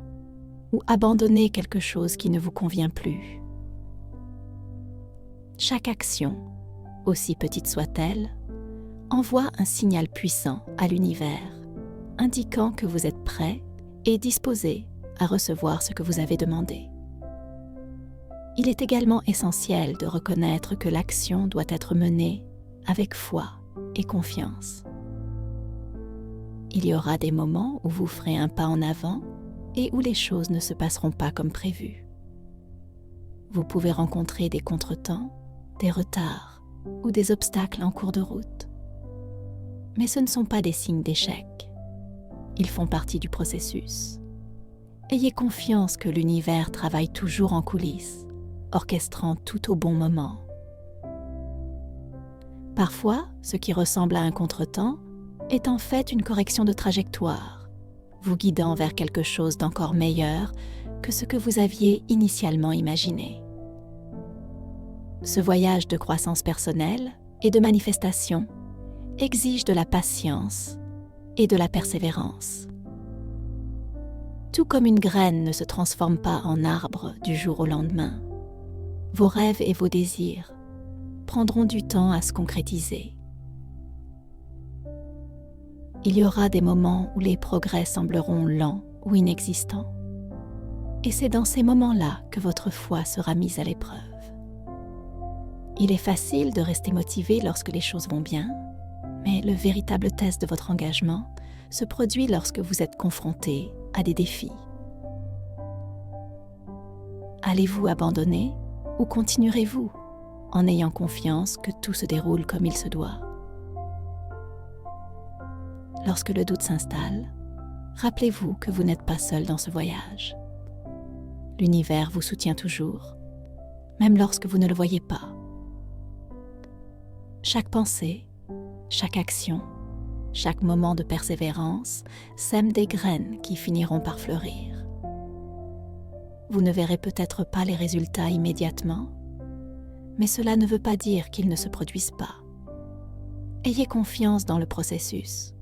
ou abandonner quelque chose qui ne vous convient plus. Chaque action, aussi petite soit-elle, envoie un signal puissant à l'univers, indiquant que vous êtes prêt et disposé à recevoir ce que vous avez demandé. Il est également essentiel de reconnaître que l'action doit être menée avec foi et confiance. Il y aura des moments où vous ferez un pas en avant et où les choses ne se passeront pas comme prévu. Vous pouvez rencontrer des contretemps, des retards ou des obstacles en cours de route. Mais ce ne sont pas des signes d'échec. Ils font partie du processus. Ayez confiance que l'univers travaille toujours en coulisses, orchestrant tout au bon moment. Parfois, ce qui ressemble à un contretemps est en fait une correction de trajectoire, vous guidant vers quelque chose d'encore meilleur que ce que vous aviez initialement imaginé. Ce voyage de croissance personnelle et de manifestation exige de la patience et de la persévérance. Tout comme une graine ne se transforme pas en arbre du jour au lendemain, vos rêves et vos désirs prendront du temps à se concrétiser. Il y aura des moments où les progrès sembleront lents ou inexistants, et c'est dans ces moments-là que votre foi sera mise à l'épreuve. Il est facile de rester motivé lorsque les choses vont bien, mais le véritable test de votre engagement se produit lorsque vous êtes confronté à des défis. Allez-vous abandonner ou continuerez-vous en ayant confiance que tout se déroule comme il se doit? Lorsque le doute s'installe, rappelez-vous que vous n'êtes pas seul dans ce voyage. L'univers vous soutient toujours, même lorsque vous ne le voyez pas. Chaque pensée, chaque action, chaque moment de persévérance sème des graines qui finiront par fleurir. Vous ne verrez peut-être pas les résultats immédiatement, mais cela ne veut pas dire qu'ils ne se produisent pas. Ayez confiance dans le processus.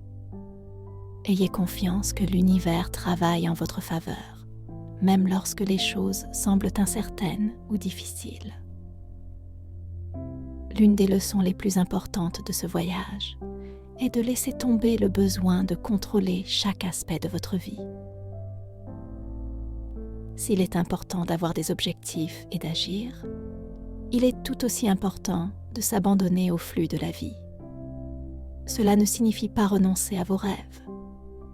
Ayez confiance que l'univers travaille en votre faveur, même lorsque les choses semblent incertaines ou difficiles. L'une des leçons les plus importantes de ce voyage est de laisser tomber le besoin de contrôler chaque aspect de votre vie. S'il est important d'avoir des objectifs et d'agir, il est tout aussi important de s'abandonner au flux de la vie. Cela ne signifie pas renoncer à vos rêves.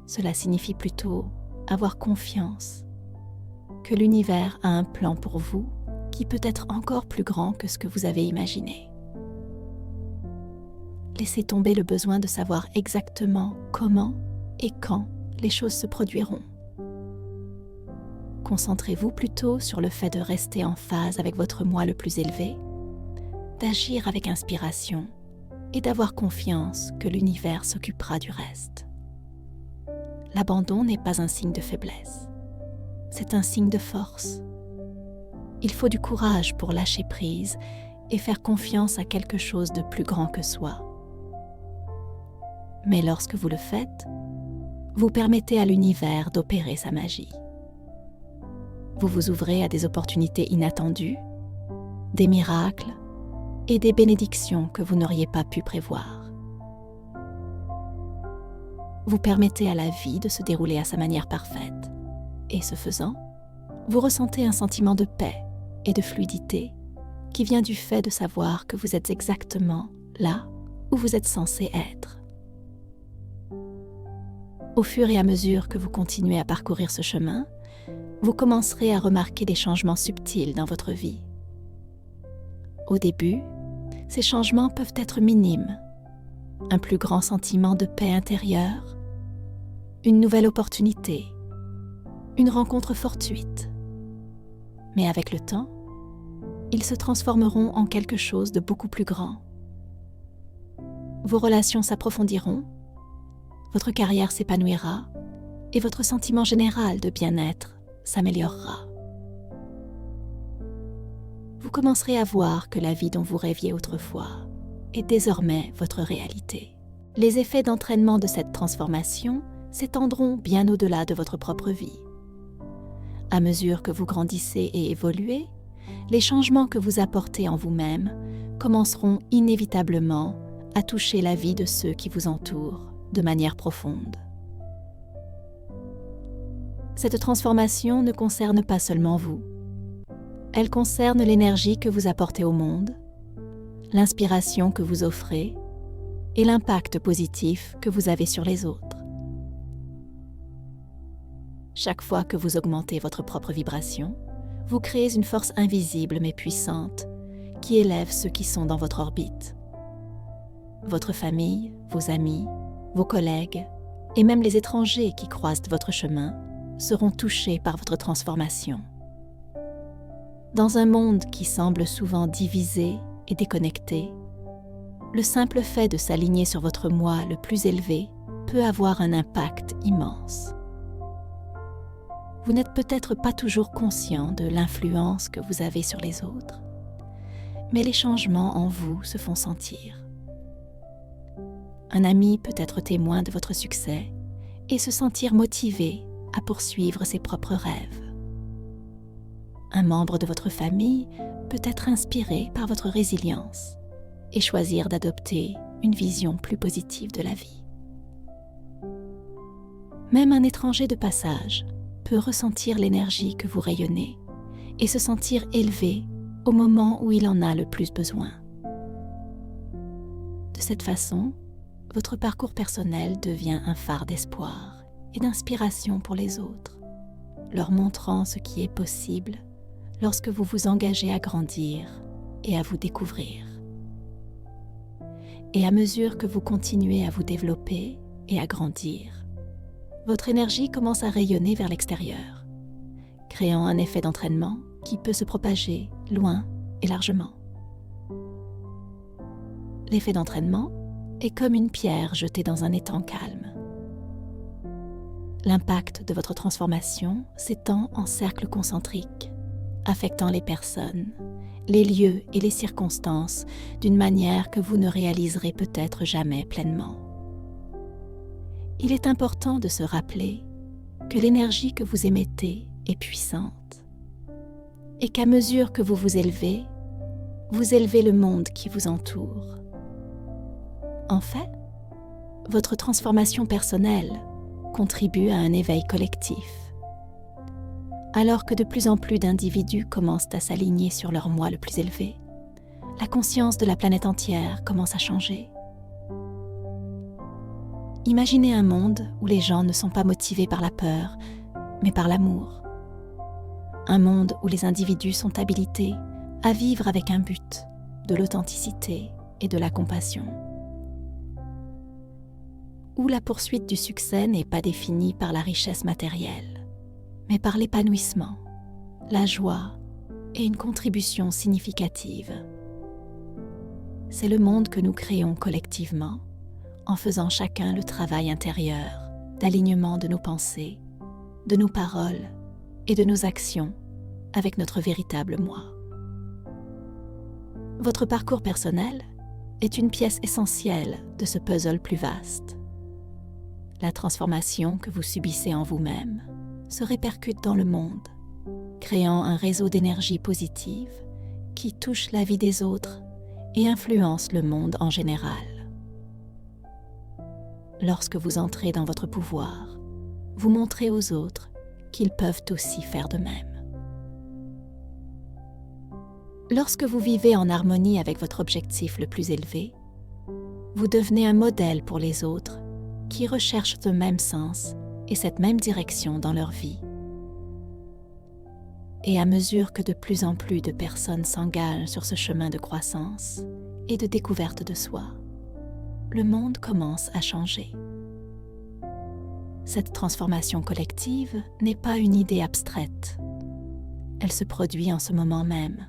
Cela signifie plutôt avoir confiance que l'univers a un plan pour vous qui peut être encore plus grand que ce que vous avez imaginé. Laissez tomber le besoin de savoir exactement comment et quand les choses se produiront. Concentrez-vous plutôt sur le fait de rester en phase avec votre moi le plus élevé, d'agir avec inspiration et d'avoir confiance que l'univers s'occupera du reste. L'abandon n'est pas un signe de faiblesse, c'est un signe de force. Il faut du courage pour lâcher prise et faire confiance à quelque chose de plus grand que soi. Mais lorsque vous le faites, vous permettez à l'univers d'opérer sa magie. Vous vous ouvrez à des opportunités inattendues, des miracles et des bénédictions que vous n'auriez pas pu prévoir. Vous permettez à la vie de se dérouler à sa manière parfaite, et ce faisant, vous ressentez un sentiment de paix et de fluidité qui vient du fait de savoir que vous êtes exactement là où vous êtes censé être. Au fur et à mesure que vous continuez à parcourir ce chemin, vous commencerez à remarquer des changements subtils dans votre vie. Au début, ces changements peuvent être minimes. Un plus grand sentiment de paix intérieure, une nouvelle opportunité, une rencontre fortuite. Mais avec le temps, ils se transformeront en quelque chose de beaucoup plus grand. Vos relations s'approfondiront, votre carrière s'épanouira et votre sentiment général de bien-être s'améliorera. Vous commencerez à voir que la vie dont vous rêviez autrefois est désormais votre réalité. Les effets d'entraînement de cette transformation s'étendront bien au-delà de votre propre vie. À mesure que vous grandissez et évoluez, les changements que vous apportez en vous-même commenceront inévitablement à toucher la vie de ceux qui vous entourent de manière profonde. Cette transformation ne concerne pas seulement vous. Elle concerne l'énergie que vous apportez au monde, l'inspiration que vous offrez et l'impact positif que vous avez sur les autres. Chaque fois que vous augmentez votre propre vibration, vous créez une force invisible mais puissante qui élève ceux qui sont dans votre orbite. Votre famille, vos amis, vos collègues et même les étrangers qui croisent votre chemin seront touchés par votre transformation. Dans un monde qui semble souvent divisé et déconnecté, le simple fait de s'aligner sur votre moi le plus élevé peut avoir un impact immense. Vous n'êtes peut-être pas toujours conscient de l'influence que vous avez sur les autres, mais les changements en vous se font sentir. Un ami peut être témoin de votre succès et se sentir motivé à poursuivre ses propres rêves. Un membre de votre famille peut être inspiré par votre résilience et choisir d'adopter une vision plus positive de la vie. Même un étranger de passage peut ressentir l'énergie que vous rayonnez et se sentir élevé au moment où il en a le plus besoin. De cette façon, votre parcours personnel devient un phare d'espoir et d'inspiration pour les autres, leur montrant ce qui est possible lorsque vous vous engagez à grandir et à vous découvrir. Et à mesure que vous continuez à vous développer et à grandir, votre énergie commence à rayonner vers l'extérieur, créant un effet d'entraînement qui peut se propager loin et largement. L'effet d'entraînement est comme une pierre jetée dans un étang calme. L'impact de votre transformation s'étend en cercle concentrique, affectant les personnes, les lieux et les circonstances d'une manière que vous ne réaliserez peut-être jamais pleinement. Il est important de se rappeler que l'énergie que vous émettez est puissante et qu'à mesure que vous vous élevez le monde qui vous entoure. En fait, votre transformation personnelle contribue à un éveil collectif. Alors que de plus en plus d'individus commencent à s'aligner sur leur moi le plus élevé, la conscience de la planète entière commence à changer. Imaginez un monde où les gens ne sont pas motivés par la peur, mais par l'amour. Un monde où les individus sont habilités à vivre avec un but, de l'authenticité et de la compassion. Où la poursuite du succès n'est pas définie par la richesse matérielle, mais par l'épanouissement, la joie et une contribution significative. C'est le monde que nous créons collectivement en faisant chacun le travail intérieur d'alignement de nos pensées, de nos paroles et de nos actions avec notre véritable moi. Votre parcours personnel est une pièce essentielle de ce puzzle plus vaste. La transformation que vous subissez en vous-même se répercute dans le monde, créant un réseau d'énergie positive qui touche la vie des autres et influence le monde en général. Lorsque vous entrez dans votre pouvoir, vous montrez aux autres qu'ils peuvent aussi faire de même. Lorsque vous vivez en harmonie avec votre objectif le plus élevé, vous devenez un modèle pour les autres qui recherchent ce même sens et cette même direction dans leur vie. Et à mesure que de plus en plus de personnes s'engagent sur ce chemin de croissance et de découverte de soi, le monde commence à changer. Cette transformation collective n'est pas une idée abstraite. Elle se produit en ce moment même.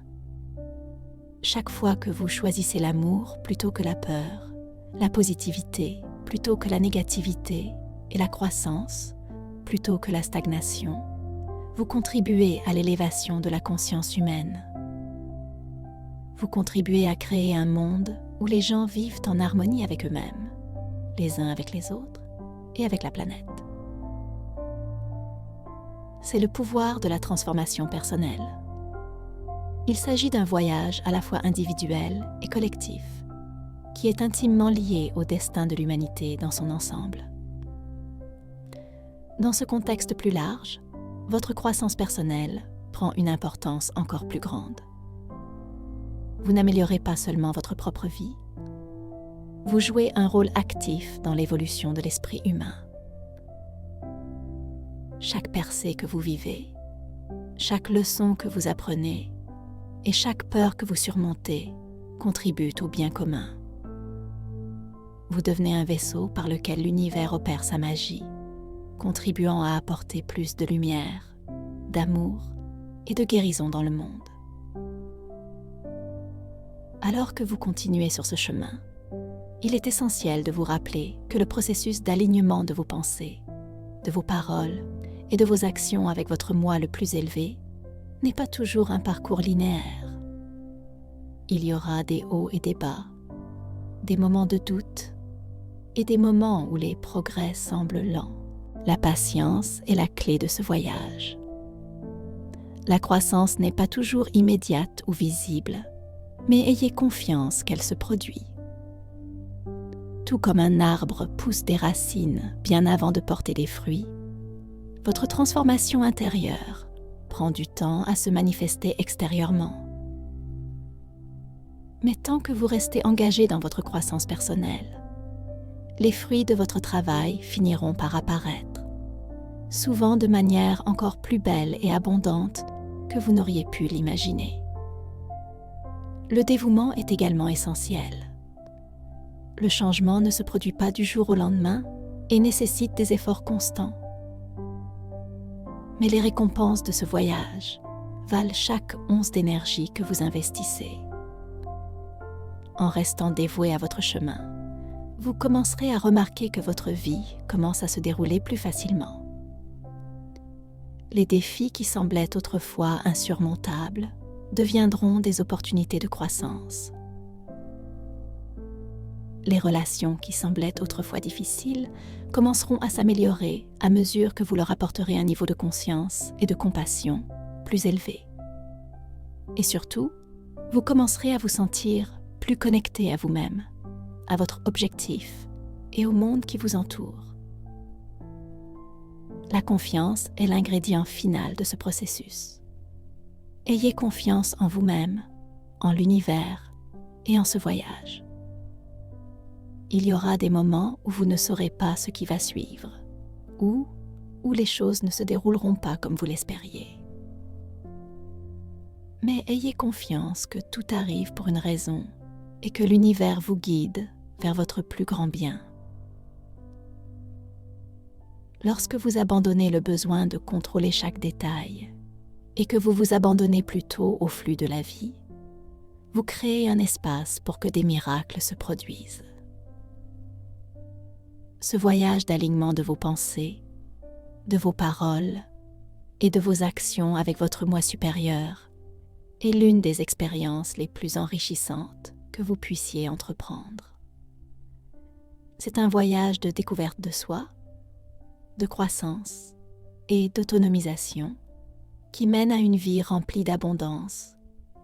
Chaque fois que vous choisissez l'amour plutôt que la peur, la positivité plutôt que la négativité et la croissance plutôt que la stagnation, vous contribuez à l'élévation de la conscience humaine. Vous contribuez à créer un monde où les gens vivent en harmonie avec eux-mêmes, les uns avec les autres et avec la planète. C'est le pouvoir de la transformation personnelle. Il s'agit d'un voyage à la fois individuel et collectif, qui est intimement lié au destin de l'humanité dans son ensemble. Dans ce contexte plus large, votre croissance personnelle prend une importance encore plus grande. Vous n'améliorez pas seulement votre propre vie, vous jouez un rôle actif dans l'évolution de l'esprit humain. Chaque percée que vous vivez, chaque leçon que vous apprenez et chaque peur que vous surmontez contribuent au bien commun. Vous devenez un vaisseau par lequel l'univers opère sa magie, contribuant à apporter plus de lumière, d'amour et de guérison dans le monde. Alors que vous continuez sur ce chemin, il est essentiel de vous rappeler que le processus d'alignement de vos pensées, de vos paroles et de vos actions avec votre moi le plus élevé n'est pas toujours un parcours linéaire. Il y aura des hauts et des bas, des moments de doute et des moments où les progrès semblent lents. La patience est la clé de ce voyage. La croissance n'est pas toujours immédiate ou visible, mais ayez confiance qu'elle se produit. Tout comme un arbre pousse des racines bien avant de porter des fruits, votre transformation intérieure prend du temps à se manifester extérieurement. Mais tant que vous restez engagé dans votre croissance personnelle, les fruits de votre travail finiront par apparaître, souvent de manière encore plus belle et abondante que vous n'auriez pu l'imaginer. Le dévouement est également essentiel. Le changement ne se produit pas du jour au lendemain et nécessite des efforts constants. Mais les récompenses de ce voyage valent chaque once d'énergie que vous investissez. En restant dévoué à votre chemin, vous commencerez à remarquer que votre vie commence à se dérouler plus facilement. Les défis qui semblaient autrefois insurmontables deviendront des opportunités de croissance. Les relations qui semblaient autrefois difficiles commenceront à s'améliorer à mesure que vous leur apporterez un niveau de conscience et de compassion plus élevé. Et surtout, vous commencerez à vous sentir plus connecté à vous-même, à votre objectif et au monde qui vous entoure. La confiance est l'ingrédient final de ce processus. Ayez confiance en vous-même, en l'univers et en ce voyage. Il y aura des moments où vous ne saurez pas ce qui va suivre, ou où les choses ne se dérouleront pas comme vous l'espériez. Mais ayez confiance que tout arrive pour une raison et que l'univers vous guide vers votre plus grand bien. Lorsque vous abandonnez le besoin de contrôler chaque détail et que vous vous abandonnez plutôt au flux de la vie, vous créez un espace pour que des miracles se produisent. Ce voyage d'alignement de vos pensées, de vos paroles et de vos actions avec votre moi supérieur est l'une des expériences les plus enrichissantes que vous puissiez entreprendre. C'est un voyage de découverte de soi, de croissance et d'autonomisation qui mène à une vie remplie d'abondance,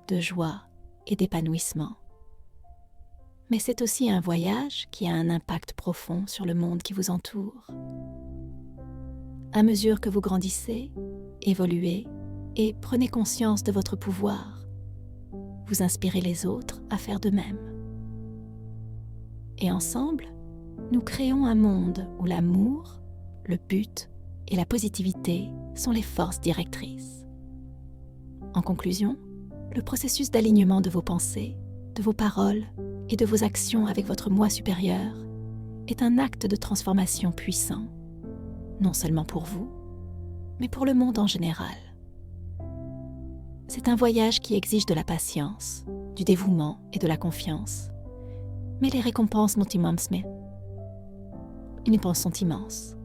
de joie et d'épanouissement. Mais c'est aussi un voyage qui a un impact profond sur le monde qui vous entoure. À mesure que vous grandissez, évoluez et prenez conscience de votre pouvoir, vous inspirez les autres à faire de même. Et ensemble, nous créons un monde où l'amour, le but et la positivité sont les forces directrices. En conclusion, le processus d'alignement de vos pensées, de vos paroles et de vos actions avec votre moi supérieur est un acte de transformation puissant, non seulement pour vous, mais pour le monde en général. C'est un voyage qui exige de la patience, du dévouement et de la confiance, mais les récompenses sont immenses.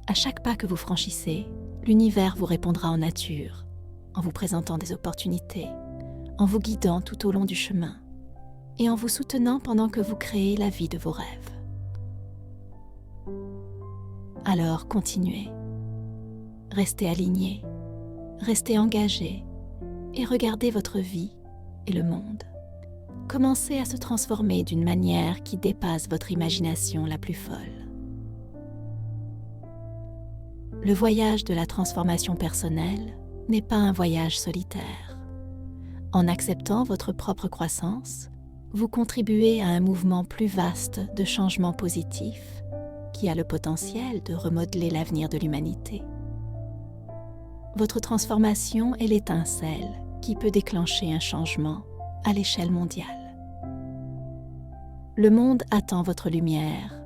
À chaque pas que vous franchissez, l'univers vous répondra en nature, en vous présentant des opportunités, en vous guidant tout au long du chemin et en vous soutenant pendant que vous créez la vie de vos rêves. Alors continuez, restez alignés, restez engagés et regardez votre vie et le monde. Commencez à se transformer d'une manière qui dépasse votre imagination la plus folle. Le voyage de la transformation personnelle n'est pas un voyage solitaire. En acceptant votre propre croissance, vous contribuez à un mouvement plus vaste de changement positif qui a le potentiel de remodeler l'avenir de l'humanité. Votre transformation est l'étincelle qui peut déclencher un changement à l'échelle mondiale. Le monde attend votre lumière.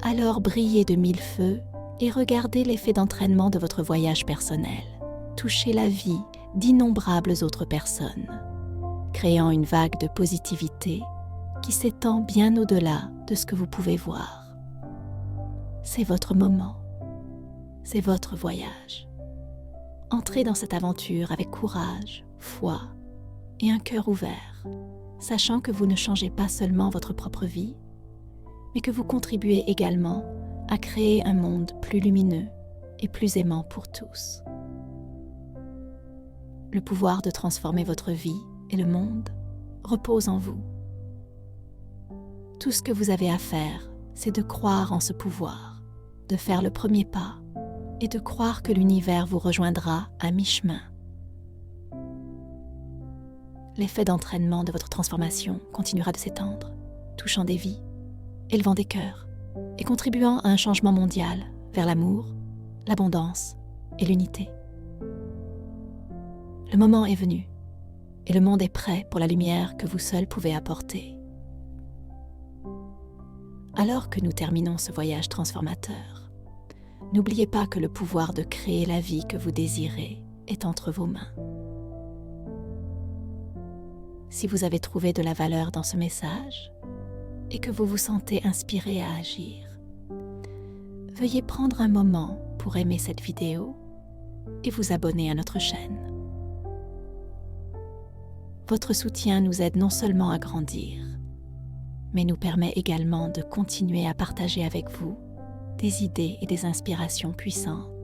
Alors brillez de mille feux et regardez l'effet d'entraînement de votre voyage personnel toucher la vie d'innombrables autres personnes, créant une vague de positivité qui s'étend bien au-delà de ce que vous pouvez voir. C'est votre moment, c'est votre voyage. Entrez dans cette aventure avec courage, foi et un cœur ouvert, sachant que vous ne changez pas seulement votre propre vie, mais que vous contribuez également à créer un monde plus lumineux et plus aimant pour tous. Le pouvoir de transformer votre vie et le monde repose en vous. Tout ce que vous avez à faire, c'est de croire en ce pouvoir, de faire le premier pas et de croire que l'univers vous rejoindra à mi-chemin. L'effet d'entraînement de votre transformation continuera de s'étendre, touchant des vies, élevant des cœurs et contribuant à un changement mondial vers l'amour, l'abondance et l'unité. Le moment est venu et le monde est prêt pour la lumière que vous seul pouvez apporter. Alors que nous terminons ce voyage transformateur, n'oubliez pas que le pouvoir de créer la vie que vous désirez est entre vos mains. Si vous avez trouvé de la valeur dans ce message et que vous vous sentez inspiré à agir, veuillez prendre un moment pour aimer cette vidéo et vous abonner à notre chaîne. Votre soutien nous aide non seulement à grandir, mais nous permet également de continuer à partager avec vous des idées et des inspirations puissantes.